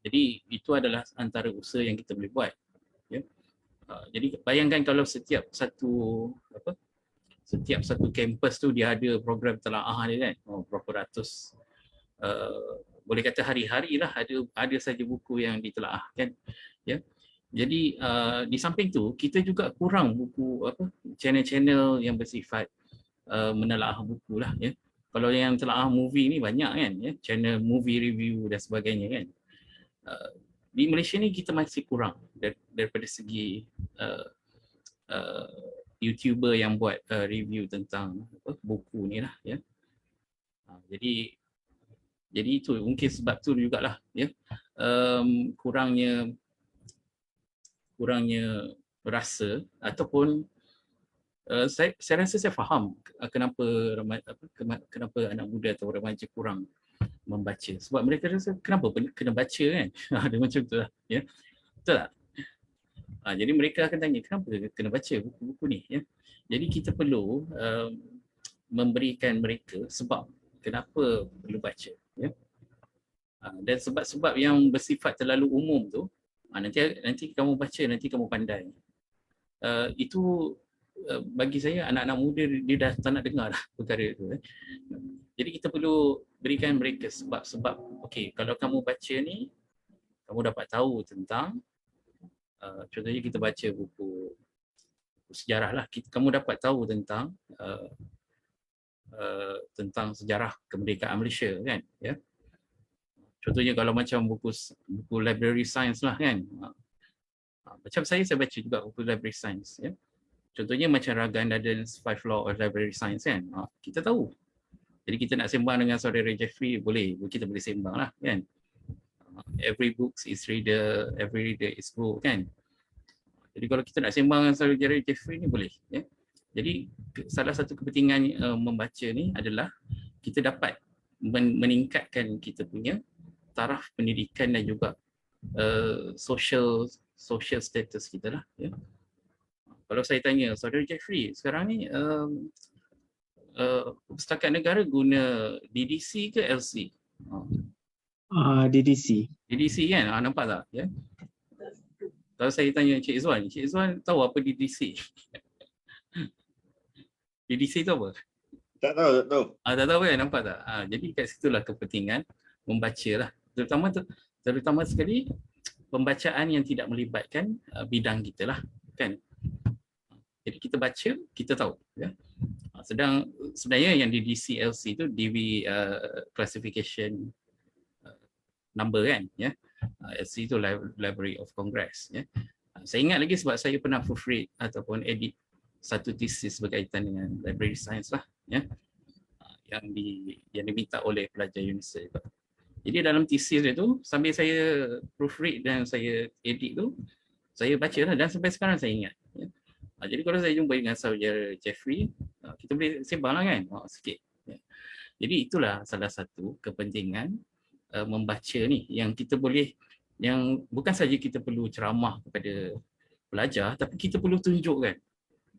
Jadi itu adalah antara usaha yang kita boleh buat, ya. Jadi bayangkan kalau setiap satu kampus tu dia ada program telaah dia, kan, berapa ratus boleh kata hari-hari lah ada saja buku yang ditelaah kan, ya. Jadi di samping tu kita juga kurang buku channel-channel yang bersifat menelaah buku lah, ya. Kalau yang telaah movie ni banyak kan, ya, channel movie review dan sebagainya kan. Di Malaysia ni kita masih kurang daripada segi YouTuber yang buat review tentang buku ni lah, ya. Jadi itu mungkin sebab tu jugalah, ya, kurangnya rasa ataupun saya rasa saya faham kenapa kenapa anak muda atau remaja kurang membaca, sebab mereka rasa kenapa kena baca kan. Ada macam tu lah, ya. Betul tak? Jadi mereka akan tanya kenapa kena baca buku-buku ni, ya. Jadi kita perlu memberikan mereka sebab kenapa perlu baca, ya. Dan sebab-sebab yang bersifat terlalu umum tu, nanti kamu baca, nanti kamu pandai. Itu bagi saya anak-anak muda dia dah tak nak dengar dah perkara itu. Jadi kita perlu berikan mereka sebab-sebab. Okey, kalau kamu baca ni, kamu dapat tahu tentang contohnya kita baca buku sejarah lah, kamu dapat tahu tentang sejarah kemerdekaan Malaysia kan, ya. Contohnya kalau macam buku library science lah kan. Macam saya baca juga buku library science, ya. Contohnya macam Ragan Dardens 5 Law of Library Science kan. Kita tahu. Jadi kita nak sembang dengan saudara Jeffrey boleh, kita boleh sembang lah kan. Every book is reader, every reader is book kan. Jadi kalau kita nak sembang dengan saudara Jeffrey ni boleh, ya. Jadi salah satu kepentingan membaca ni adalah kita dapat meningkatkan kita punya taraf pendidikan dan juga social status kita lah, ya. Kalau saya tanya saudara Jeffrey, sekarang ni Perpustakaan Negara guna DDC ke LC? DDC. DDC kan? Nampak tak? Ya? Kalau saya tanya Cik Izzuan tahu apa DDC? DDC tu apa? Tak tahu. Tak tahu kan? Nampak tak? Jadi kat situlah kepentingan membaca lah. Terutama sekali pembacaan yang tidak melibatkan bidang kita lah, kan? Jadi kita baca, kita tahu, ya. Sedang sebenarnya yang di DCLC itu DV classification number kan, ya. LC itu Library of Congress, ya. Saya ingat lagi sebab saya pernah proofread ataupun edit satu thesis berkaitan dengan library science lah, ya. Yang diminta oleh pelajar UNISA itu. Jadi dalam thesis itu sambil saya proofread dan saya edit tu, saya baca lah dan sampai sekarang saya ingat, ya. Jadi kalau saya jumpa dengan saudara Jeffrey, kita boleh sembang lah kan, sikit. Ya. Jadi itulah salah satu kepentingan membaca ni, yang kita boleh, yang bukan saja kita perlu ceramah kepada pelajar, tapi kita perlu tunjukkan,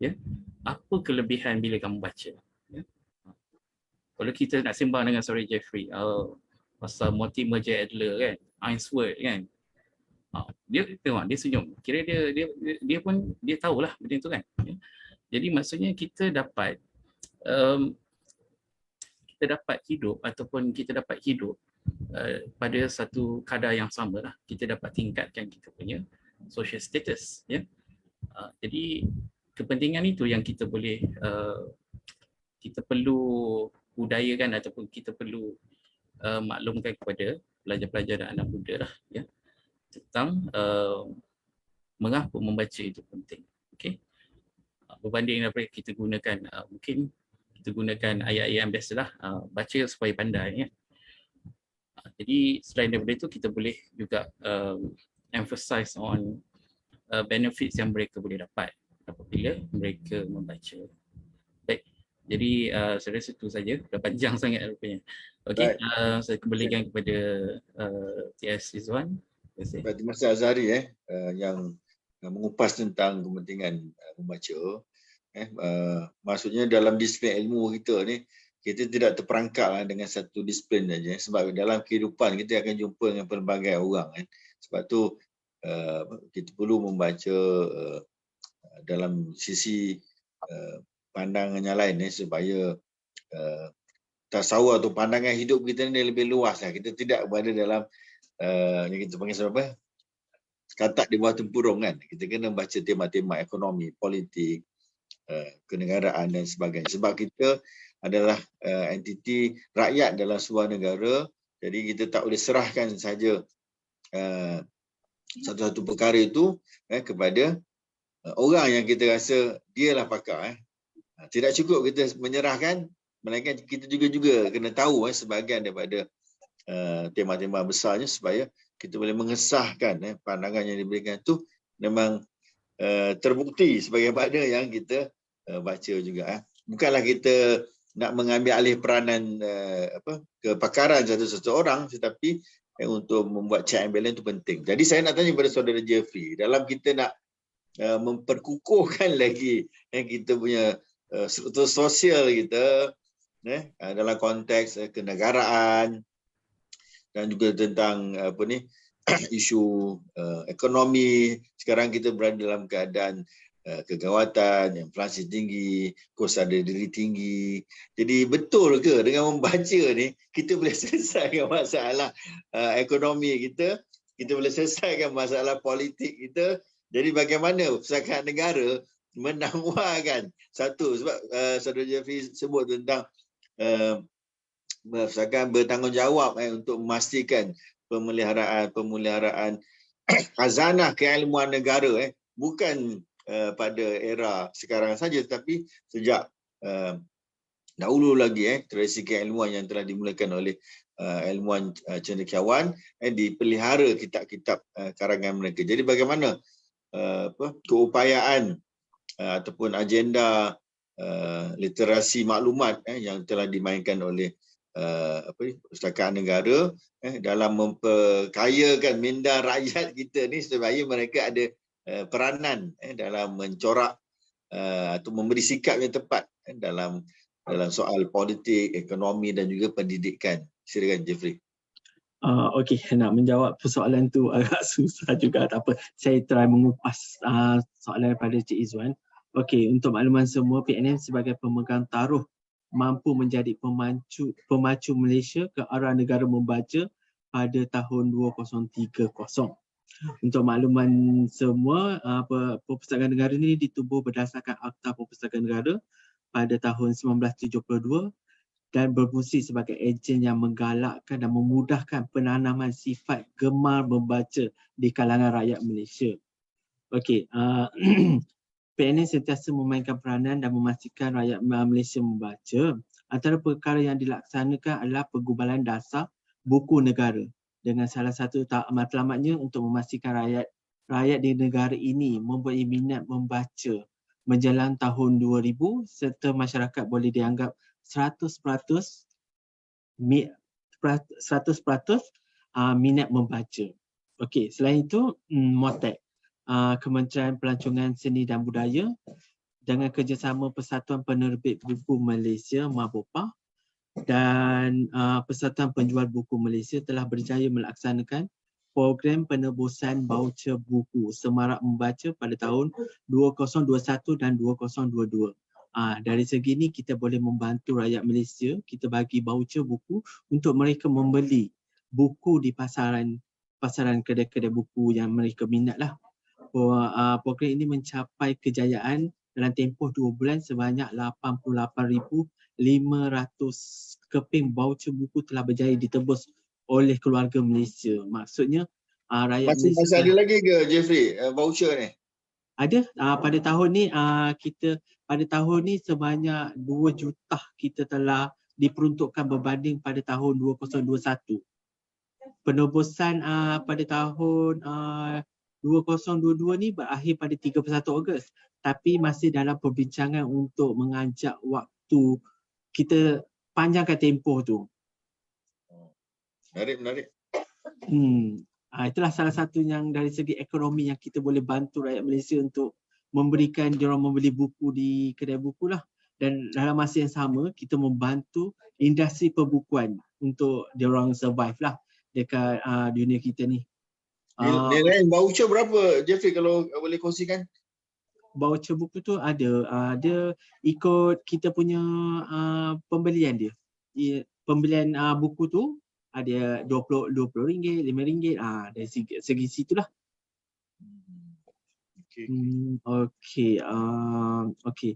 ya, apa kelebihan bila kamu baca. Ya. Kalau kita nak sembang dengan saudara Jeffrey pasal Mortimer J. Adler kan, Ainsworth kan, dia tengok, dia senyum. Kira dia pun dia tahulah benda itu kan. Ya. Jadi maksudnya kita dapat hidup ataupun kita dapat hidup pada satu kadar yang sama lah. Kita dapat tingkatkan kita punya social status, ya. Jadi kepentingan itu yang kita boleh kita perlu budayakan ataupun kita perlu maklumkan kepada pelajar-pelajar dan anak muda lah, ya, tentang mengapa membaca itu penting. Okey. Berbanding daripada kita gunakan mungkin kita gunakan ayat-ayat yang biasalah, baca supaya pandai, ya. Jadi selain daripada itu kita boleh juga emphasize on benefits yang mereka boleh dapat apabila mereka membaca. Baik. Jadi saya rasa itu saja, dah panjang sangat rupanya. Okey, saya kembalikan kepada TS Izzuan. Terima kasih Azhari yang mengupas tentang kepentingan membaca. Maksudnya dalam disiplin ilmu kita ni, kita tidak terperangkap dengan satu disiplin saja, sebab dalam kehidupan kita akan jumpa dengan pelbagai orang kan. Sebab tu kita perlu membaca dalam sisi pandangan yang lain supaya tasawur atau pandangan hidup kita ni lebih luas lah. Kita tidak berada dalam yang kita panggil apa? Katak di bawah tempurung kan. Kita kena baca tema-tema ekonomi, politik, kenegaraan dan sebagainya. Sebab kita adalah entiti rakyat dalam sebuah negara, jadi kita tak boleh serahkan saja satu-satu perkara itu kepada orang yang kita rasa dialah pakar. Tidak cukup kita menyerahkan, melainkan kita juga kena tahu sebahagian daripada tema-tema besarnya supaya kita boleh mengesahkan pandangan yang diberikan itu memang terbukti sebagaimana yang kita baca juga. Bukanlah kita nak mengambil alih peranan kepakaran satu-satu orang, tetapi untuk membuat check and balance itu penting. Jadi saya nak tanya kepada saudara Jeffrey, dalam kita nak memperkukuhkan lagi kita punya struktur sosial kita dalam konteks kenegaraan dan juga tentang isu ekonomi. Sekarang kita berada dalam keadaan kegawatan, inflasi tinggi, kos ada diri tinggi. Jadi betul ke dengan membaca ni kita boleh selesaikan masalah ekonomi kita, kita boleh selesaikan masalah politik kita. Jadi bagaimana Pusakaan Negara menawarkan satu, sebab Saudara Jeffrey sebut tentang Pusakaan bertanggungjawab untuk memastikan pemeliharaan khazanah keilmuan negara bukan pada era sekarang saja, tetapi sejak dahulu lagi tradisi keilmuan yang telah dimulakan oleh ilmuwan cendekiawan dipelihara kitab-kitab karangan mereka. Jadi bagaimana keupayaan ataupun agenda literasi maklumat yang telah dimainkan oleh Pusakaan Negara dalam memperkayakan minda rakyat kita ni supaya mereka ada peranan dalam mencorak atau memberi sikap yang tepat dalam soal politik, ekonomi dan juga pendidikan. Silakan Jeffrey. Okey, nak menjawab persoalan tu agak susah juga, tak apa. Saya try mengupas soalan daripada Cik Izwan. Okey, untuk makluman semua, PNM sebagai pemegang taruh mampu menjadi pemacu Malaysia ke arah negara membaca pada tahun 2030. Untuk makluman semua, Perpustakaan Negara ini ditubuh berdasarkan Akta Perpustakaan Negara pada tahun 1972 dan berfungsi sebagai ejen yang menggalakkan dan memudahkan penanaman sifat gemar membaca di kalangan rakyat Malaysia. Okey, PNM sentiasa memainkan peranan dan memastikan rakyat Malaysia membaca. Antara perkara yang dilaksanakan adalah penggubalan dasar buku negara dengan salah satu matlamatnya untuk memastikan rakyat di negara ini mempunyai minat membaca menjelang tahun 2000 serta masyarakat boleh dianggap 100% minat membaca. Okey, selain itu MOTEC, Kementerian Pelancongan Seni dan Budaya dengan kerjasama Persatuan Penerbit Buku Malaysia MABOPA dan Persatuan Penjual Buku Malaysia telah berjaya melaksanakan program penebusan baucer buku Semarak Membaca pada tahun 2021 dan 2022. Dari segi ini kita boleh membantu rakyat Malaysia, kita bagi baucer buku untuk mereka membeli buku di pasaran kedai-kedai buku yang mereka minat lah. Program ini mencapai kejayaan dalam tempoh 2 bulan sebanyak 88,500 keping baucer buku telah berjaya ditebus oleh keluarga Malaysia. Maksudnya rakyat Malaysia masih ada lagi ke Jeffrey voucher ni? Ada. Pada tahun ni sebanyak 2 juta kita telah diperuntukkan berbanding pada tahun 2021. Penebusan pada tahun 2022 ni berakhir pada 31 Ogos. Tapi masih dalam perbincangan untuk mengajak waktu kita panjangkan tempoh tu. Menarik. Itulah salah satu yang dari segi ekonomi yang kita boleh bantu rakyat Malaysia untuk memberikan diorang membeli buku di kedai buku lah. Dan dalam masa yang sama kita membantu industri perbukuan untuk diorang survive lah dekat dunia kita ni. Nilai voucher berapa Jeffrey kalau boleh kongsikan? Voucher buku tu ada, dia ikut kita punya pembelian dia. pembelian buku tu ada RM20, RM5, dari segi situlah. Okey. Okey.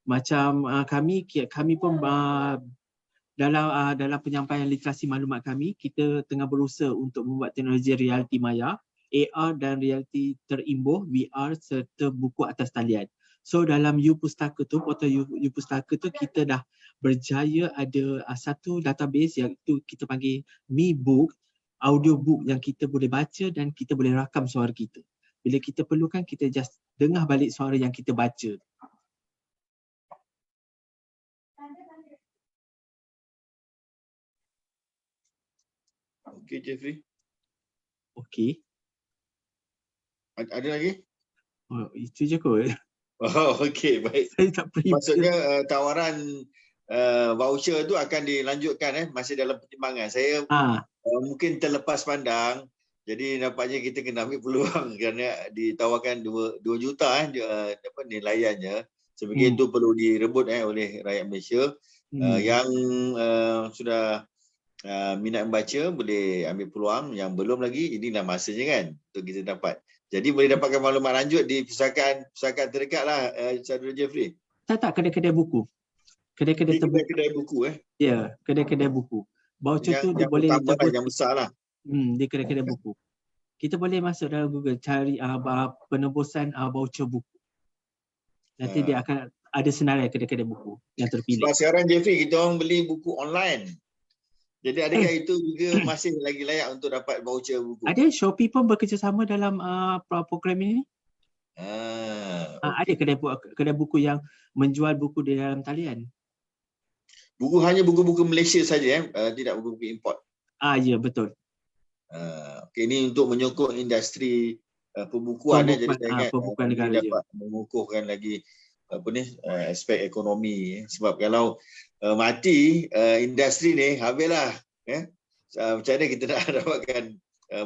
Macam kami pun dalam penyampaian literasi maklumat kami, kita tengah berusaha untuk membuat teknologi realiti maya, AR dan realiti terimbuh, VR serta buku atas talian. So dalam U-Pustaka tu, portal U-Pustaka tu, kita dah berjaya ada satu database yang itu kita panggil Mi Book, audio book yang kita boleh baca dan kita boleh rakam suara kita. Bila kita perlukan, kita just dengar balik suara yang kita baca. Okey Jeffrey. Okey. Ada lagi? Oh, itu je kot. Oh, okey, baik. Saya tak prepare. Maksudnya tawaran voucher tu akan dilanjutkan masih dalam pertimbangan. Saya mungkin terlepas pandang. Jadi nampaknya kita kena ambil peluang kerana ditawarkan 2 juta nilaiannya. Saya fikir itu perlu direbut oleh rakyat Malaysia. Yang sudah minat membaca boleh ambil peluang, yang belum lagi inilah masanya kan untuk kita dapat. Jadi boleh dapatkan maklumat lanjut di pustakaan terdekat lah, Saudara Jeffrey. Tak, kedai-kedai buku. Kedai-kedai buku Ya, kedai-kedai buku. Voucher tu dia boleh jemput yang besar lah. Di kedai-kedai buku. Kita boleh masuk dalam Google cari penebusan voucher buku. Nanti dia akan ada senarai kedai-kedai buku yang terpilih. Sebab sekarang Jeffrey, kita orang beli buku online. Jadi adakah itu juga masih lagi layak untuk dapat voucher buku? Ada, Shopee pun bekerjasama dalam program ini. Ada kedai buku yang menjual buku di dalam talian. Buku hanya buku-buku Malaysia saja, tidak buku-buku import. Ya, betul. Okay, ini untuk menyokong industri pembukuan. Jadi saya ingat negara dapat mengukuhkan lagi aspek ekonomi. Sebab kalau mati industri ni, habislah. Macam mana kita nak dapatkan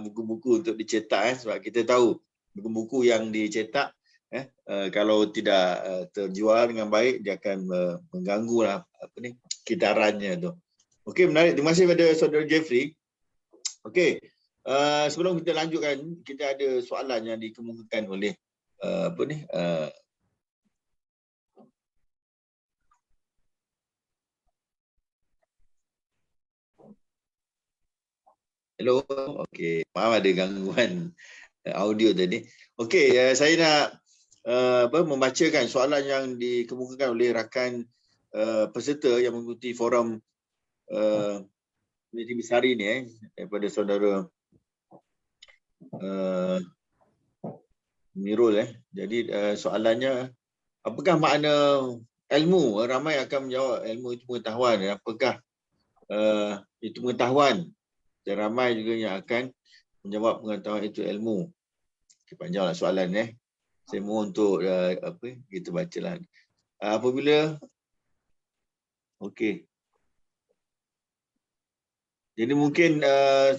buku-buku untuk dicetak, sebab kita tahu buku-buku yang dicetak kalau tidak terjual dengan baik, dia akan mengganggu lah kitarannya tu. Okey, menarik. Terima kasih kepada Saudara Jeffrey. Okey, sebelum kita lanjutkan, kita ada soalan yang dikemukakan oleh hello. Okey, maaf ada gangguan audio tadi. Okey, saya nak membacakan soalan yang dikemukakan oleh rakan peserta yang mengikuti forum Komuniti Bisari ni daripada Saudara Mirul. Jadi soalannya, apakah makna ilmu? Ramai akan menjawab ilmu itu pengetahuan. Apakah itu pengetahuan? Dan ramai juga yang akan menjawab pengetahuan itu ilmu. Okay, panjanglah soalan Saya mohon untuk kita bacalah. Apabila okey. Jadi mungkin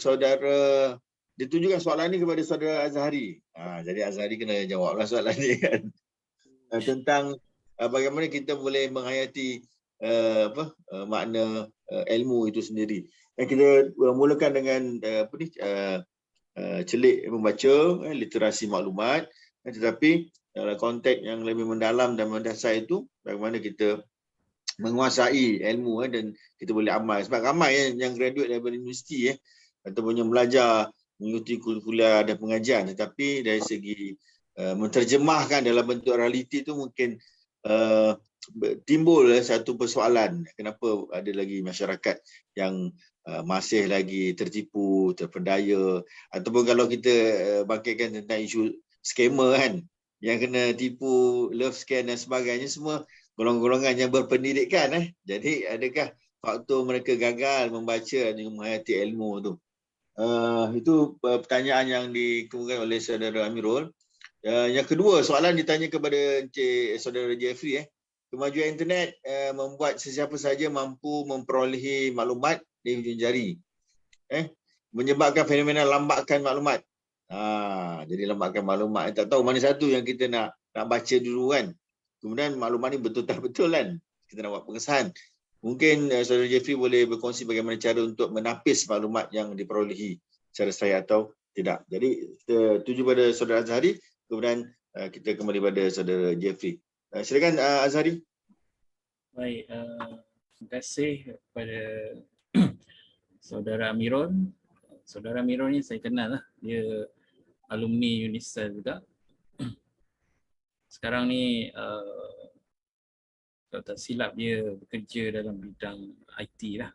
saudara ditujukan soalan ni kepada Saudara Azhari. Jadi Azhari kena jawablah soalan ni kan. Tentang bagaimana kita boleh menghayati makna ilmu itu sendiri. Kita mulakan dengan celik membaca literasi maklumat, tetapi dalam konteks yang lebih mendalam dan mendasar itu, bagaimana kita menguasai ilmu dan kita boleh amal. Sebab ramai yang graduate daripada universiti ataupun yang belajar mengikuti kuliah dan pengajian, tetapi dari segi menterjemahkan dalam bentuk realiti itu mungkin timbul satu persoalan, kenapa ada lagi masyarakat yang masih lagi tertipu, terpedaya, ataupun kalau kita bangkitkan tentang isu scammer kan, yang kena tipu, love scam dan sebagainya, semua golongan-golongan yang berpendidikan. Jadi adakah faktor mereka gagal membaca dan menghayati ilmu tu? Itu pertanyaan yang dikemukakan oleh Saudara Amirul. Yang kedua, soalan ditanya kepada Encik Saudara Jeffrey. Kemajuan internet membuat sesiapa saja mampu memperolehi maklumat di hujung jari. Menyebabkan fenomena lambatkan maklumat. Jadi lambatkan maklumat. Tak tahu mana satu yang kita nak baca dulu kan. Kemudian maklumat ni betul tak betul kan. Kita nak buat pengesahan. Mungkin Saudara Jeffrey boleh berkongsi bagaimana cara untuk menapis maklumat yang diperolehi secara saya atau tidak. Jadi kita tuju pada Saudara Azhari, kemudian kita kembali pada Saudara Jeffrey. Silakan Azhari. Baik, terima kasih kepada Saudara Amirul. Saudara Amirul ni saya kenal lah. Dia alumni Unisal juga. Sekarang ni kalau tak silap dia bekerja dalam bidang IT lah.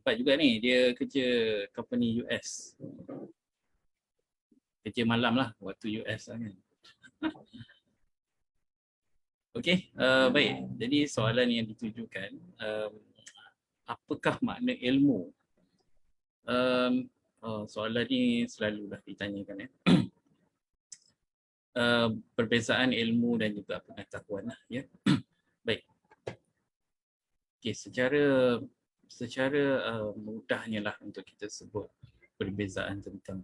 Cepat juga ni, dia kerja company US. Kerja malam lah waktu US lah kan. Okey, baik. Jadi soalan yang ditujukan, apakah makna ilmu? Soalan ni selalulah ditanyakan ya. Perbezaan ilmu dan juga pengetahuan lah ya. Baik. Okey, secara mudahnya lah untuk kita sebut perbezaan tentang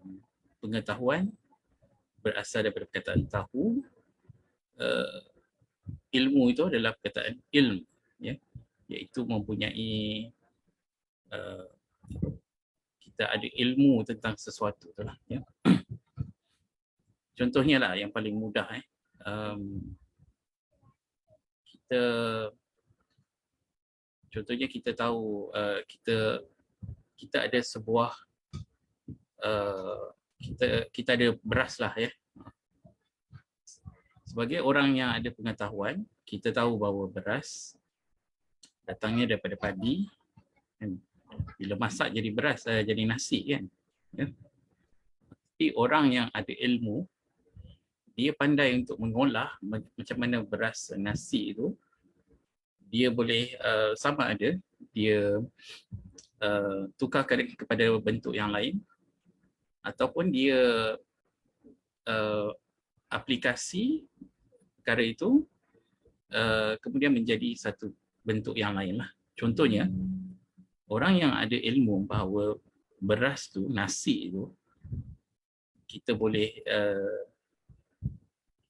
pengetahuan berasal daripada perkataan tahu. Ilmu itu adalah perkataan ilm ya, iaitu mempunyai kita ada ilmu tentang sesuatu itulah ya. Contohnya lah yang paling mudah kita tahu kita ada sebuah kita ada beras lah ya. Sebagai orang yang ada pengetahuan, kita tahu bahawa beras datangnya daripada padi kan? Bila masak jadi beras, jadi nasi kan ya? Tapi orang yang ada ilmu, dia pandai untuk mengolah macam mana beras nasi itu dia boleh sama ada dia tukarkan kepada bentuk yang lain ataupun dia aplikasi perkara itu kemudian menjadi satu bentuk yang lain lah. Contohnya, orang yang ada ilmu bahawa beras tu, nasi itu kita boleh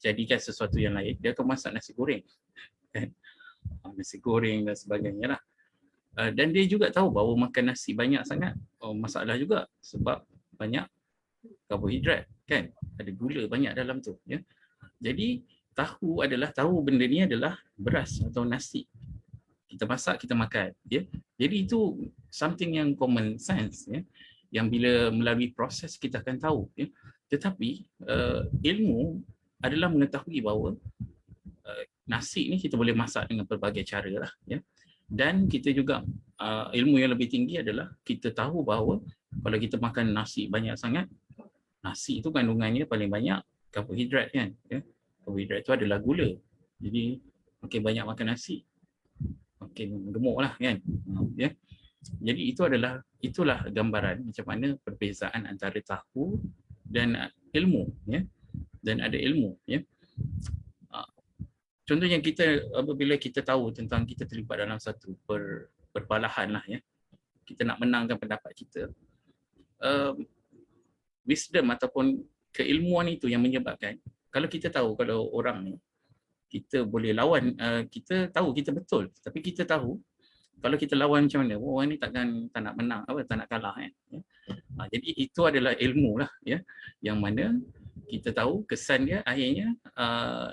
jadikan sesuatu yang lain, dia akan masak nasi goreng. Nasi goreng dan sebagainya lah. Dan dia juga tahu bahawa makan nasi banyak sangat masalah juga sebab banyak karbohidrat kan, ada gula banyak dalam tu ya. Jadi tahu benda ni adalah beras atau nasi. Kita masak, kita makan ya. Jadi itu something yang common sense ya, yang bila melalui proses kita akan tahu ya. Tetapi ilmu adalah mengetahui bahawa nasi ni kita boleh masak dengan pelbagai cara lah ya. Dan kita juga ilmu yang lebih tinggi adalah kita tahu bahawa kalau kita makan nasi banyak sangat, nasi itu kandungannya paling banyak karbohidrat kan ya. Karbohidrat itu adalah gula. Jadi makin banyak makan nasi makin gemuk lah kan ya. Jadi itulah gambaran macam mana perbezaan antara tahu dan ilmu ya. Dan ada ilmu ya. Contohnya kita apabila kita tahu tentang kita terlibat dalam satu perbalahan lah ya. Kita nak menangkan pendapat kita. Wisdom ataupun keilmuan itu yang menyebabkan kalau kita tahu kalau orang ni kita boleh lawan, kita tahu kita betul, tapi kita tahu kalau kita lawan macam mana, orang ni tak nak menang, tak nak kalah kan. Ya. Jadi itu adalah ilmu lah ya, yang mana kita tahu kesan dia akhirnya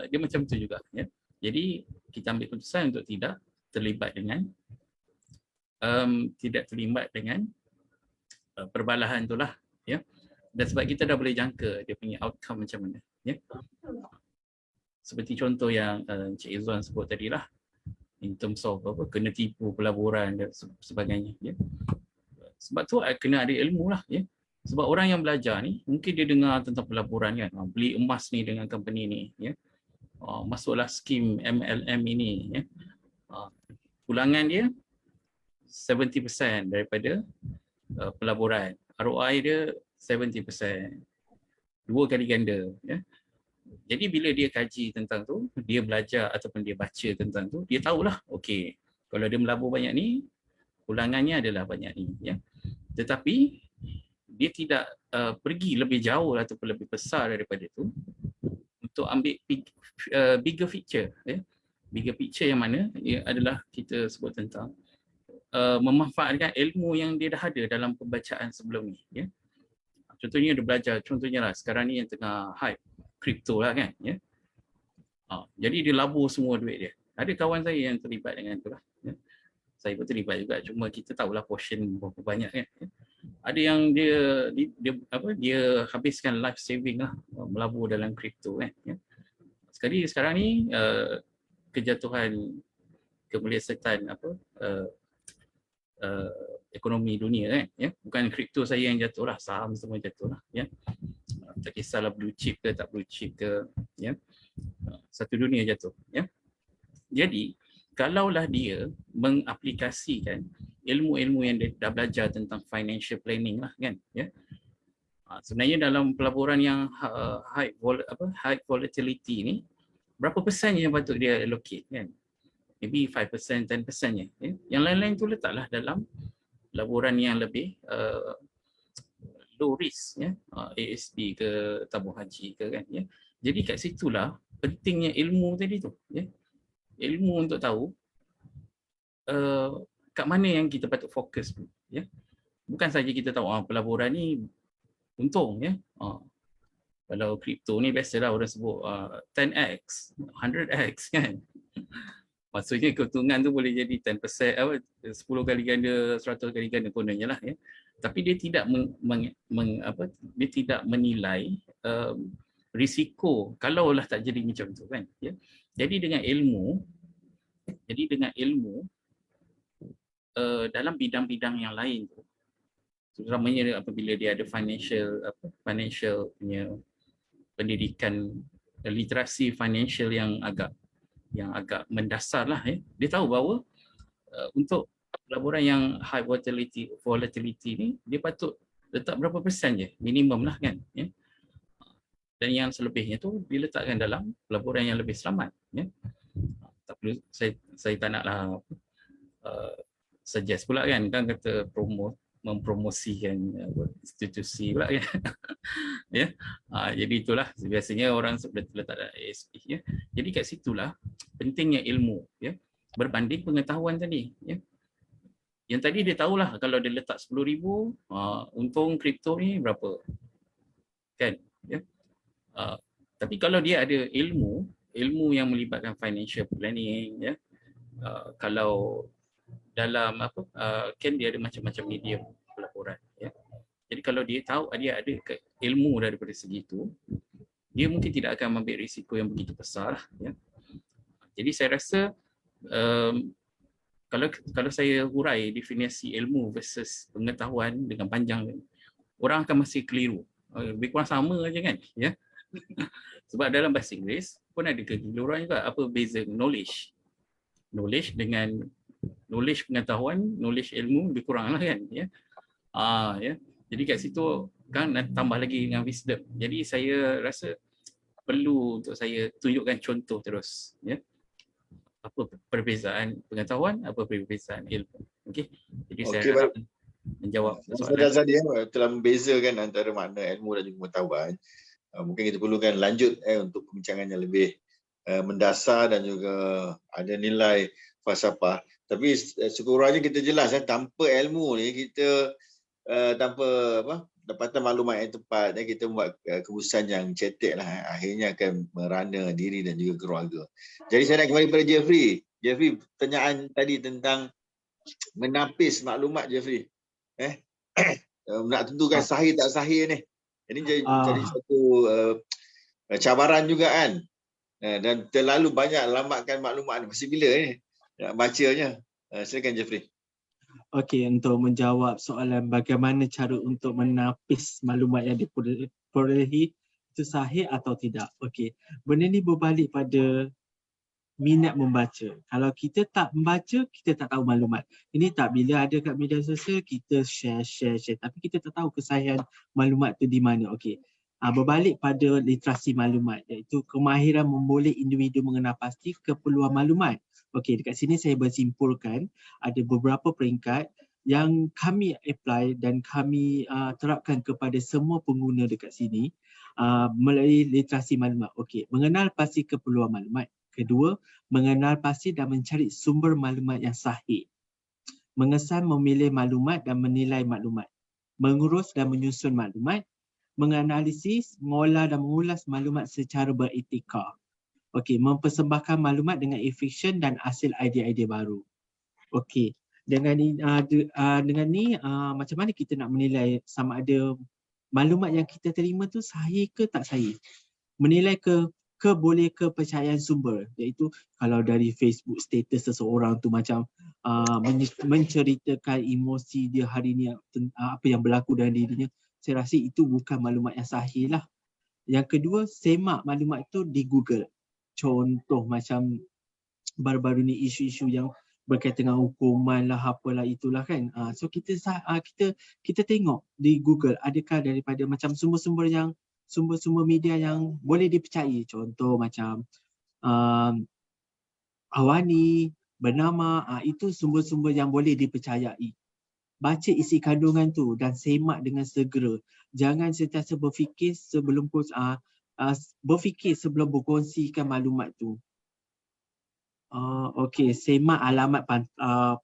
dia macam tu juga ya. Jadi kita ambil keputusan untuk tidak terlibat dengan perbalahan itulah ya. Dan sebab kita dah boleh jangka dia punya outcome macam mana ya. Seperti contoh yang Encik Izzuan sebut tadi lah, in terms of kena tipu pelaburan dan sebagainya ya. Sebab tu kena ada ilmu lah ya. Sebab orang yang belajar ni mungkin dia dengar tentang pelaburan kan, beli emas ni dengan company ni ya. Masuklah skim MLM ini ya. Pulangan dia 70% daripada pelaburan. ROI dia 70%. 2 kali ganda ya. Jadi bila dia kaji tentang tu, dia belajar ataupun dia baca tentang tu, dia tahulah okey, kalau dia melabur banyak ni, pulangannya adalah banyak ni ya. Tetapi dia tidak pergi lebih jauh ataupun lebih besar daripada itu untuk ambil bigger picture ya. bigger picture yang mana ia adalah kita sebut tentang memanfaatkan ilmu yang dia dah ada dalam pembacaan sebelum ni, ya. Contohnya dia belajar, contohnya lah sekarang ni yang tengah hype kripto lah kan, ya. Jadi dia labur semua duit dia. Ada kawan saya yang terlibat dengan tu lah, ya. Saya pun terlibat juga, cuma kita tahulah portion berapa banyak kan, ya. Ada yang dia habiskan life saving lah melabur dalam kripto kan, ya. Sekarang ni kejatuhan kemelesatan ekonomi dunia kan, ya. Bukan kripto saya yang jatuh lah, saham semua jatuh lah, ya. Tak kisahlah blue chip ke tak blue chip ke, ya. Satu dunia jatuh, ya. Jadi kalaulah dia mengaplikasikan ilmu-ilmu yang dia dah belajar tentang financial planning lah kan, ya. Sebenarnya dalam pelaburan yang high volatility ni, berapa persen yang patut dia allocate kan? Maybe 5%, 10%-nya. Ya? Yang lain-lain tu letaklah dalam laporan yang lebih low risk, ya, ASB ke tabung haji ke kan, ya. Jadi kat situlah pentingnya ilmu tadi tu, ya. Ilmu untuk tahu kat mana yang kita patut fokus, ya. Bukan saja kita tahu pelaburan ni untung, ya. Kalau kripto ni biasalah orang sebut 10x, 100x kan. Maksudnya keuntungan tu boleh jadi 10%, 10 kali ganda, 100 kali ganda kononnya lah, ya. Tapi dia tidak dia tidak menilai risiko kalaulah tak jadi macam tu kan, ya. Jadi dengan ilmu dalam bidang-bidang yang lain tu, terutamanya apabila dia ada financial punya pendidikan, literasi financial yang agak mendasar lah, ya. Dia tahu bahawa untuk laporan yang high volatility ni dia patut letak berapa persen je, minimum lah kan, ya. Dan yang selebihnya tu diletakkan dalam laporan yang lebih selamat, ya. Tak perlu, saya tak naklah suggest pula kan kata mempromosikan institusi pula kan. Ya. Jadi itulah biasanya orang letak dalam ASP, ya. Jadi kat situlah pentingnya ilmu, ya, berbanding pengetahuan tadi, ya. Yang tadi dia tahulah kalau dia letak 10,000 untung kripto ni berapa kan, ya. Tapi kalau dia ada ilmu yang melibatkan financial planning, ya, kalau dalam kan dia ada macam-macam medium pelaporan, ya. Jadi kalau dia tahu dia ada ilmu daripada segi itu, dia mungkin tidak akan ambil risiko yang begitu besar, ya. Jadi saya rasa kalau saya hurai definisi ilmu versus pengetahuan dengan panjang, orang akan masih keliru. Lebih kurang sama aja kan, ya. Sebab dalam bahasa Inggeris pun ada kekeliruan juga. Apa beza knowledge dengan knowledge pengetahuan, knowledge ilmu lebih kurang lah kan, ya. Ya. Jadi kat situ kan tambah lagi dengan wisdom. Jadi saya rasa perlu untuk saya tunjukkan contoh terus, ya. Apa perbezaan pengetahuan, apa perbezaan ilmu. Okey. Jadi saya harap menjawab soalan tadi telah membezakan antara makna ilmu dan juga pengetahuan. Mungkin kita perlukan lanjut untuk perbincangan yang lebih mendasar dan juga ada nilai falsafah. Tapi sekurang-kurangnya kita jelas tanpa ilmu ni kita tanpa dapatan maklumat yang tepat, kita buat keputusan yang cetek lah, akhirnya akan merana diri dan juga keluarga. Jadi saya nak kembali pada Jeffrey. Jeffrey, pertanyaan tadi tentang menapis maklumat, Jeffrey. Nak tentukan sahih tak sahih ni. Ini jadi satu cabaran juga kan. Dan terlalu banyak lambatkan maklumat ni. Mesti bila ni nak bacanya? Silakan Jeffrey. Okey, untuk menjawab soalan bagaimana cara untuk menapis maklumat yang diperolehi itu sahih atau tidak. Okey, benda ni berbalik pada minat membaca. Kalau kita tak membaca, kita tak tahu maklumat. Ini tak, bila ada kat media sosial kita share, tapi kita tak tahu kesahihan maklumat tu di mana. Okey. Berbalik pada literasi maklumat, iaitu kemahiran memboleh individu mengenal pasti keperluan maklumat. Okey, dekat sini saya bersimpulkan ada beberapa peringkat yang kami apply dan kami terapkan kepada semua pengguna dekat sini melalui literasi maklumat. Okey, mengenal pasti keperluan maklumat. Kedua, mengenal pasti dan mencari sumber maklumat yang sahih. Mengesan memilih maklumat dan menilai maklumat. Mengurus dan menyusun maklumat. Menganalisis, mengolah dan mengulas maklumat secara beretika. Okey, mempersembahkan maklumat dengan efisien dan hasil idea-idea baru. Okey, dengan ni macam mana kita nak menilai sama ada maklumat yang kita terima tu sahih ke tak sahih? Menilai boleh kepercayaan sumber, iaitu kalau dari Facebook status seseorang tu macam menceritakan emosi dia hari ni, apa yang berlaku dalam dirinya, saya rasa itu bukan maklumat yang sahih lah. Yang kedua, semak maklumat tu di Google. Contoh macam baru-baru ni isu-isu yang berkaitan dengan hukuman lah, apalah itulah kan. So kita tengok di Google adakah daripada macam sumber-sumber media yang boleh dipercayai. Contoh macam Awani, Bernama, itu sumber-sumber yang boleh dipercayai. Baca isi kandungan tu dan semak dengan segera. Jangan sentiasa berfikir sebelum berkongsikan maklumat tu. Okey, semak alamat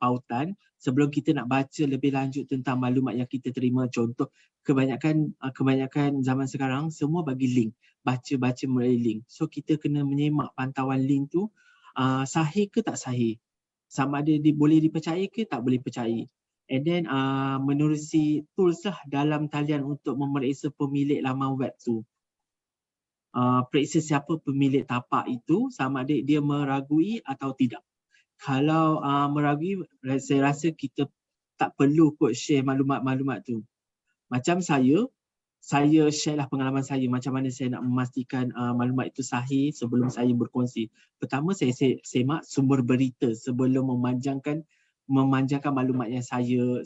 pautan sebelum kita nak baca lebih lanjut tentang maklumat yang kita terima. Contoh, kebanyakan zaman sekarang semua bagi link, baca melalui link. So kita kena menyemak pantauan link tu sahih ke tak sahih, sama ada boleh dipercayai ke tak boleh percayai. And then menerusi tools lah dalam talian untuk memeriksa pemilik laman web tu. Periksa siapa pemilik tapak itu, sama ada dia meragui atau tidak. Kalau meragui, saya rasa kita tak perlu kot share maklumat-maklumat tu. Macam saya share lah pengalaman saya macam mana saya nak memastikan maklumat itu sahih sebelum saya berkongsi. Pertama, saya semak sumber berita sebelum memanjangkan maklumat yang saya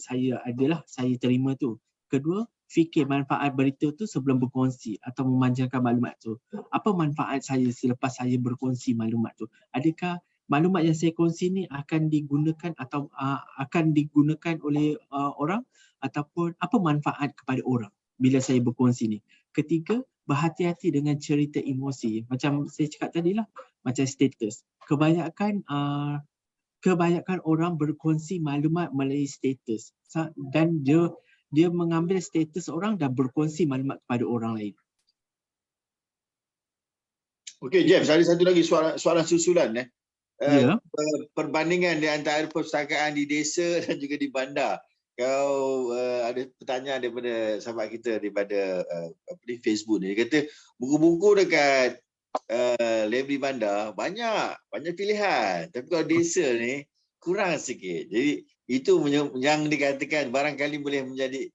terima tu. Kedua, fikir manfaat berita tu sebelum berkongsi atau memanjangkan maklumat tu. Apa manfaat saya selepas saya berkongsi maklumat tu? Adakah maklumat yang saya kongsi ni akan digunakan atau akan digunakan oleh orang, ataupun apa manfaat kepada orang bila saya berkongsi ni? Ketiga, berhati-hati dengan cerita emosi. Macam saya cakap tadi lah, macam status. Kebanyakan orang berkongsi maklumat melalui status dan dia mengambil status orang dan berkongsi maklumat kepada orang lain. Okey, James, ada satu lagi soalan susulan. Ya. Perbandingan di antara perpustakaan di desa dan juga di bandar. Kalau ada pertanyaan daripada sahabat kita daripada di Facebook ni, dia kata buku-buku dekat library bandar banyak pilihan, tapi kalau desa ni kurang sikit. Jadi itu yang dikatakan barangkali boleh menjadi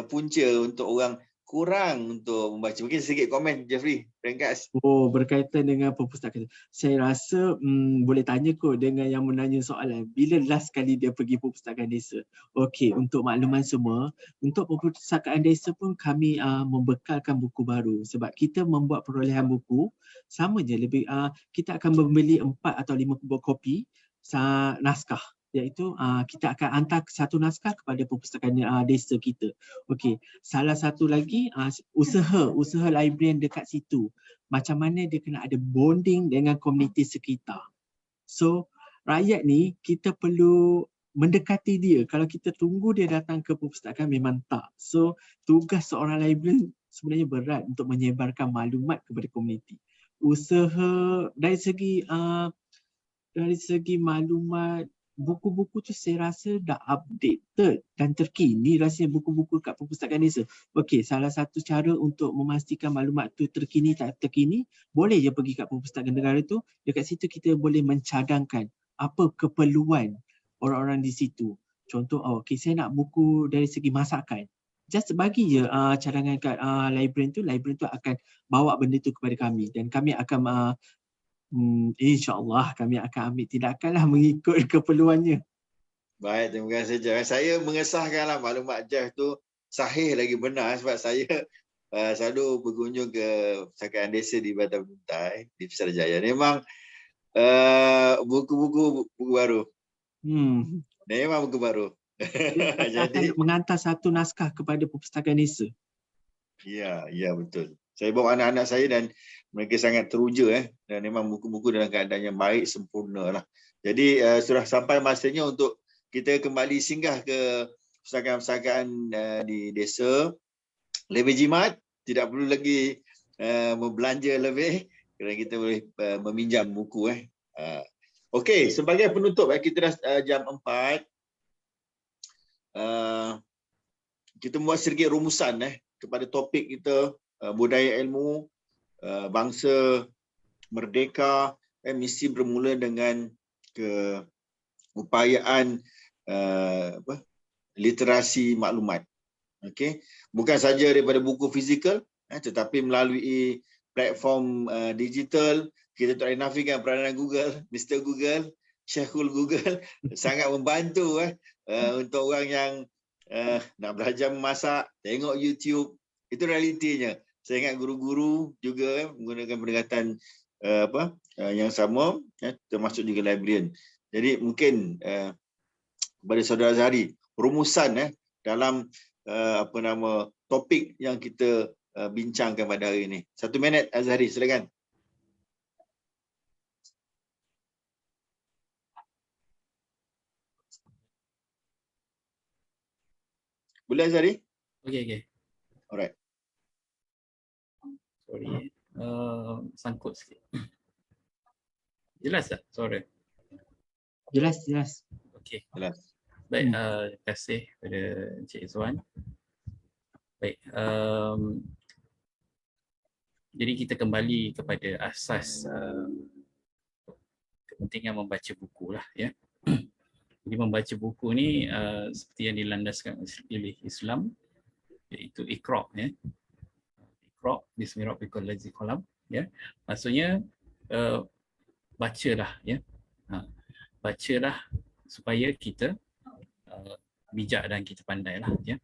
punca untuk orang kurang untuk membaca. Mungkin sedikit komen Jeffrey, ringkas. Berkaitan dengan perpustakaan. Saya rasa boleh tanya kot dengan yang menanya soalan, bila last kali dia pergi perpustakaan desa? Okey, untuk makluman semua, untuk perpustakaan desa pun kami membekalkan buku baru sebab kita membuat perolehan buku sama je, kita akan membeli 4 atau 5 kopi naskah, iaitu kita akan hantar satu naskah kepada perpustakaan desa kita. Okey, salah satu lagi usaha librarian dekat situ, macam mana dia kena ada bonding dengan komuniti sekitar. So rakyat ni kita perlu mendekati dia. Kalau kita tunggu dia datang ke perpustakaan memang tak. So tugas seorang librarian sebenarnya berat untuk menyebarkan maklumat kepada komuniti. Usaha dari segi maklumat, buku-buku tu saya rasa dah updated dan terkini rasanya buku-buku kat perpustakaan desa. Okey, salah satu cara untuk memastikan maklumat tu terkini tak terkini, boleh je pergi kat perpustakaan negara tu. Dekat situ kita boleh mencadangkan apa keperluan orang-orang di situ. Contoh, okey, saya nak buku dari segi masakan. Just bagi je cadangan kat librarian tu akan bawa benda tu kepada kami dan kami akan InsyaAllah kami akan ambil tindakan lah mengikut keperluannya. Baik, terima kasih Jeff. Saya mengesahkanlah maklumat Jeff tu sahih lagi benar sebab saya selalu berkunjung ke perpustakaan desa di Batam Bintai, di Putrajaya. Memang buku baru. Memang buku baru. Jadi akan mengantar satu naskah kepada perpustakaan desa. Ya, betul. Saya bawa anak-anak saya dan mereka sangat teruja dan memang buku-buku dalam keadaan yang baik, sempurna lah. Jadi sudah sampai masanya untuk kita kembali singgah ke pustakaan-pustakaan di desa. Lebih jimat, tidak perlu lagi berbelanja lebih kerana kita boleh meminjam buku. Okey, sebagai penutup kita dah jam 4. Kita buat sedikit rumusan kepada topik kita, budaya ilmu, bangsa merdeka mesti bermula dengan keupayaan literasi maklumat. Okey, bukan saja daripada buku fizikal tetapi melalui platform digital. Kita tak boleh nafikan peranan Google, Mr. Google, Syekhul Google sangat membantu untuk orang yang nak belajar memasak, tengok YouTube. Itu realitinya. Saya ingat guru-guru juga menggunakan pendekatan yang sama, termasuk juga librarian. Jadi mungkin kepada saudara Azhari, rumusan dalam topik yang kita bincangkan pada hari ini. 1 minit Azhari, silakan. Boleh Azhari? Okey. Alright. Sorry. Sangkut sikit. Jelas tak suara? Jelas. Okey. Jelas. Baik, terima kasih kepada Encik Izwan. Baik, jadi kita kembali kepada asas kepentingan membaca buku lah ya. Jadi membaca buku ni seperti yang dilandaskan oleh Islam, iaitu Iqra ya. Iqra bismi rabbikal ladzi khalaq ya. Maksudnya bacalah ya. Bacalah supaya kita bijak dan kita pandailah ya.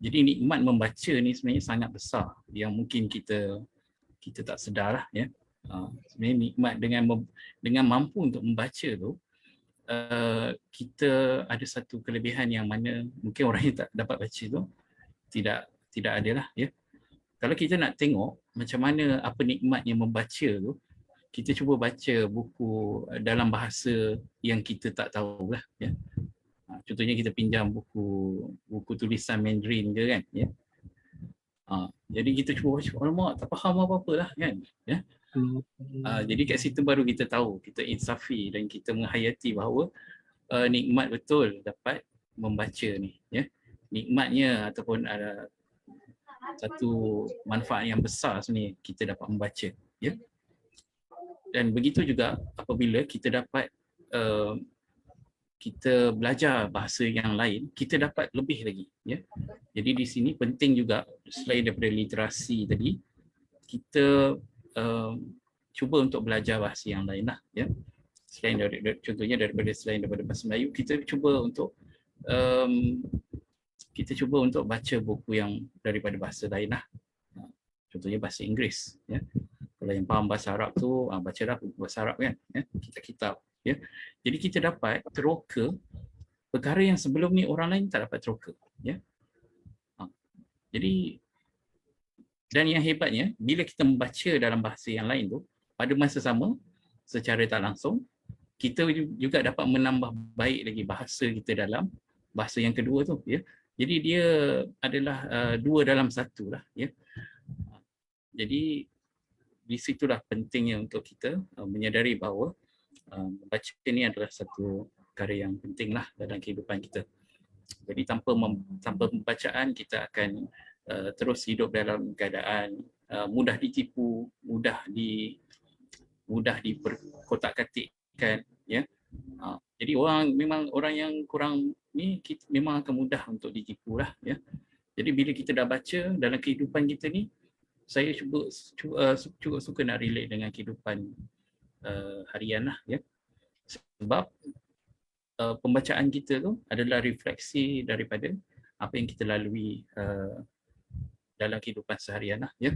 Jadi nikmat membaca ni sebenarnya sangat besar yang mungkin kita tak sedarlah ya. Sebenarnya nikmat dengan mampu untuk membaca tu, kita ada satu kelebihan yang mana mungkin orang yang tak dapat baca tu tidak ada lah ya. Kalau kita nak tengok macam mana apa nikmatnya membaca tu, kita cuba baca buku dalam bahasa yang kita tak tahu lah ya. Contohnya kita pinjam buku tulisan Mandarin ke kan ya. Jadi kita cuba baca, alamak tak faham apa-apa lah kan ya. Jadi kat situ baru kita tahu, kita insafi dan kita menghayati bahawa nikmat betul dapat membaca ni ya. Nikmatnya ataupun ada satu manfaat yang besar sebenarnya kita dapat membaca ya. Dan begitu juga apabila kita dapat kita belajar bahasa yang lain, kita dapat lebih lagi ya. Jadi di sini penting juga selain daripada literasi tadi, kita cuba untuk belajar bahasa yang lain lah ya. Selain contohnya selain daripada bahasa Melayu, kita cuba untuk baca buku yang daripada bahasa lain lah. Contohnya bahasa Inggeris ya. Kalau yang faham bahasa Arab tu bacalah buku bahasa Arab kan ya, kitab-kitab ya. Jadi kita dapat teroka perkara yang sebelum ni orang lain tak dapat teroka ya. Jadi dan yang hebatnya bila kita membaca dalam bahasa yang lain tu, pada masa sama secara tak langsung kita juga dapat menambah baik lagi bahasa kita dalam bahasa yang kedua tu ya. Jadi dia adalah 2 dalam 1 lah ya. Jadi di situlah pentingnya untuk kita menyadari bahawa membaca ni adalah satu perkara yang penting lah dalam kehidupan kita. Jadi tanpa pembacaan kita akan terus hidup dalam keadaan mudah ditipu, mudah diperkotak-katikkan ya. Jadi orang yang kurang ni memang akan mudah untuk ditipu lah ya. Jadi bila kita dah baca dalam kehidupan kita ni, saya cuba suka nak relate dengan kehidupan harian lah ya. Sebab pembacaan kita tu adalah refleksi daripada apa yang kita lalui dalam kehidupan seharian lah ya.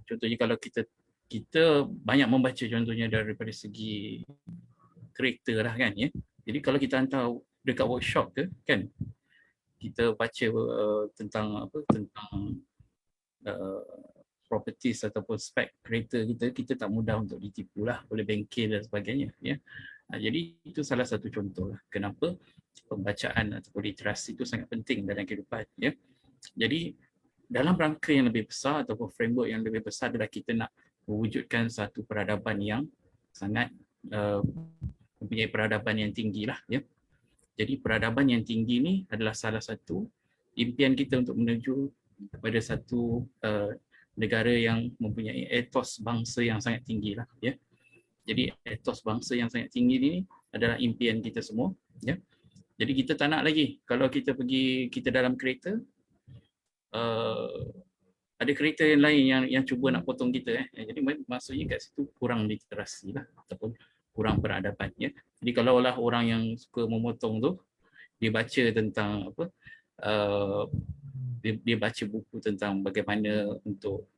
Contohnya kalau kita banyak membaca contohnya daripada segi karakter lah kan ya. Jadi kalau kita hantar dekat workshop ke kan, kita baca tentang properties ataupun spek kereta kita, kita tak mudah untuk ditipu lah oleh bengkel dan sebagainya. Ya. Jadi itu salah satu contoh lah kenapa pembacaan ataupun literasi itu sangat penting dalam kehidupan. Ya. Jadi dalam rangka yang lebih besar ataupun framework yang lebih besar adalah kita nak mewujudkan satu peradaban yang sangat mempunyai peradaban yang tinggi lah. Ya. Jadi peradaban yang tinggi ni adalah salah satu impian kita untuk menuju kepada satu negara yang mempunyai etos bangsa yang sangat tinggi lah. Ya. Jadi etos bangsa yang sangat tinggi ni adalah impian kita semua. Ya. Jadi kita tak nak lagi kalau kita pergi, kita dalam kereta, ada kereta yang lain yang cuba nak potong kita. Jadi maksudnya kat situ kurang literasi lah ataupun kurang peradaban. Ya. Jadi kalaulah orang yang suka memotong tu, dia baca tentang apa, dia baca buku tentang bagaimana untuk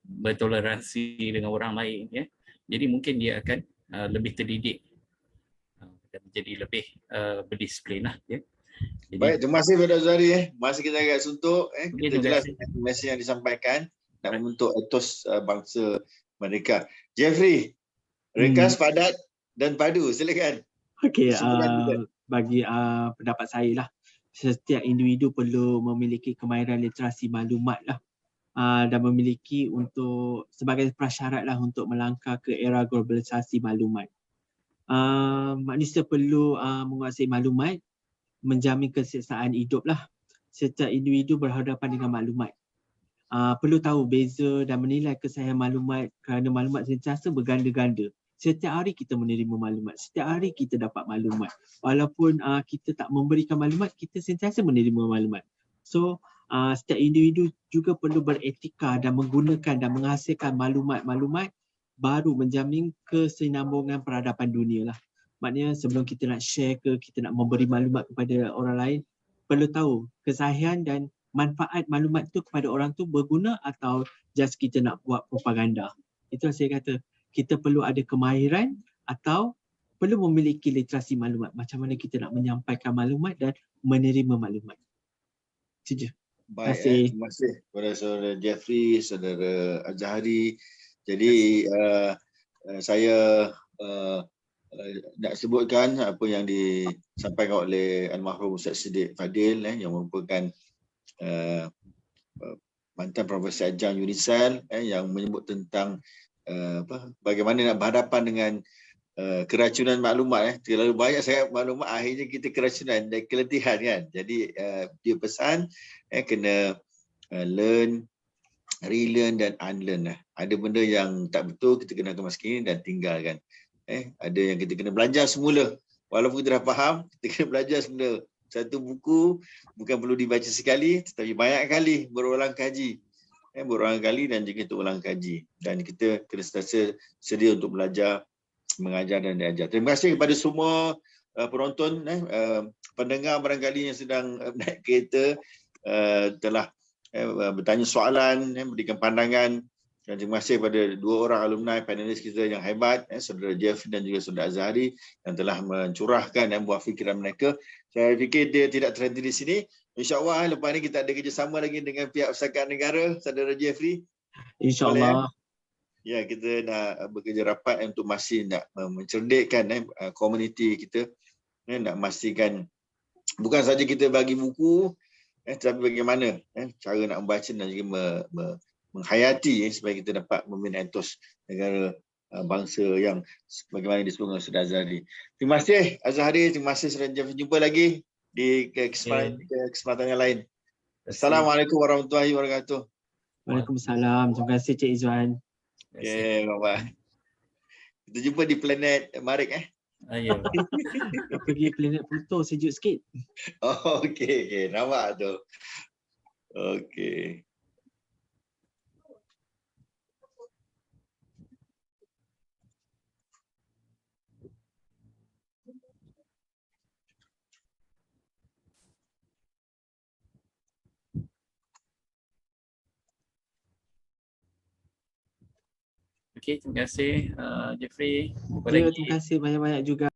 bertoleransi dengan orang lain. Ya. Jadi mungkin dia akan lebih terdidik dan menjadi lebih berdisiplin lah. Ya. Jadi, baik, terima kasih kepada Azhari. Masa kita agak suntuk, kita terima jelas kasih. mesej yang disampaikan nak membentuk etos bangsa merdeka. Jeffrey, ringkas, padat dan padu. Silakan. Okey, Kesimpulan kita. bagi pendapat saya lah, setiap individu perlu memiliki kemahiran literasi maklumat lah, dan memiliki untuk sebagai prasyarat lah untuk melangkah ke era globalisasi maklumat. Manusia perlu menguasai maklumat, menjamin keseksaan hidup lah. Setiap individu berhadapan dengan maklumat. Perlu tahu beza dan menilai kesahihan maklumat kerana maklumat sentiasa berganda-ganda. Setiap hari kita menerima maklumat, setiap hari kita dapat maklumat. Walaupun kita tak memberikan maklumat, kita sentiasa menerima maklumat. So, setiap individu juga perlu beretika dan menggunakan dan menghasilkan maklumat-maklumat baru menjamin kesinambungan peradaban dunia lah. Maknanya sebelum kita nak share ke, kita nak memberi maklumat kepada orang lain, perlu tahu kesahihan dan manfaat maklumat tu kepada orang tu berguna atau just kita nak buat propaganda. Itu saya kata, kita perlu ada kemahiran atau perlu memiliki literasi maklumat. Macam mana kita nak menyampaikan maklumat dan menerima maklumat. Itu je. Baik, terima kasih kepada saudara Jeffrey, saudara Azhari. Jadi saya nak sebutkan apa yang disampaikan oleh almarhum Ustaz Siddiq Fadil yang merupakan mantan Profesor Adjang Unisal yang menyebut tentang bagaimana nak berhadapan dengan keracunan maklumat. Terlalu banyak sangat maklumat, akhirnya kita keracunan dan keletihan kan. Jadi dia pesan kena learn, relearn dan unlearn. Ada benda yang tak betul kita kena kemaskini dan tinggalkan. Ada yang kita kena belajar semula. Walaupun kita dah faham, kita kena belajar semula. Satu buku bukan perlu dibaca sekali, tetapi banyak kali berulang kaji. Berulang kali dan juga untuk ulang kaji. Dan kita kena sentiasa sedia untuk belajar, mengajar dan diajar. Terima kasih kepada semua penonton, pendengar barangkali yang sedang naik kereta, telah bertanya soalan, memberikan pandangan. Dan terima kasih kepada dua orang alumni panelis kita yang hebat, saudara Jeff dan juga saudara Azhari yang telah mencurahkan dan buah fikiran mereka. Saya fikir dia tidak terhenti di sini. InsyaAllah lepas ni kita ada kerjasama lagi dengan pihak Persatuan Negara, saudara Jeffrey. InsyaAllah. Ya, kita nak bekerja rapat untuk masih nak mencerdikkan komuniti kita, nak memastikan bukan saja kita bagi buku, tapi bagaimana cara nak membaca dan juga menghayati supaya kita dapat membina etos negara bangsa yang bagaimana disebut oleh Saudara Azhari. Terima kasih Azhari, terima kasih Saudara Jeff. Jumpa lagi di kesempatan yang lain. Assalamualaikum warahmatullahi wabarakatuh. Waalaikumsalam. Terima kasih Cik Izwan. Okay, bye-bye. Kita jumpa di planet Marik Ya. Pergi planet Pluto sejuk sikit. Oh, okey. Nampak tu. Okey. Okey, terima kasih Jeffrey. Jumpa Ya, lagi. terima kasih banyak-banyak juga.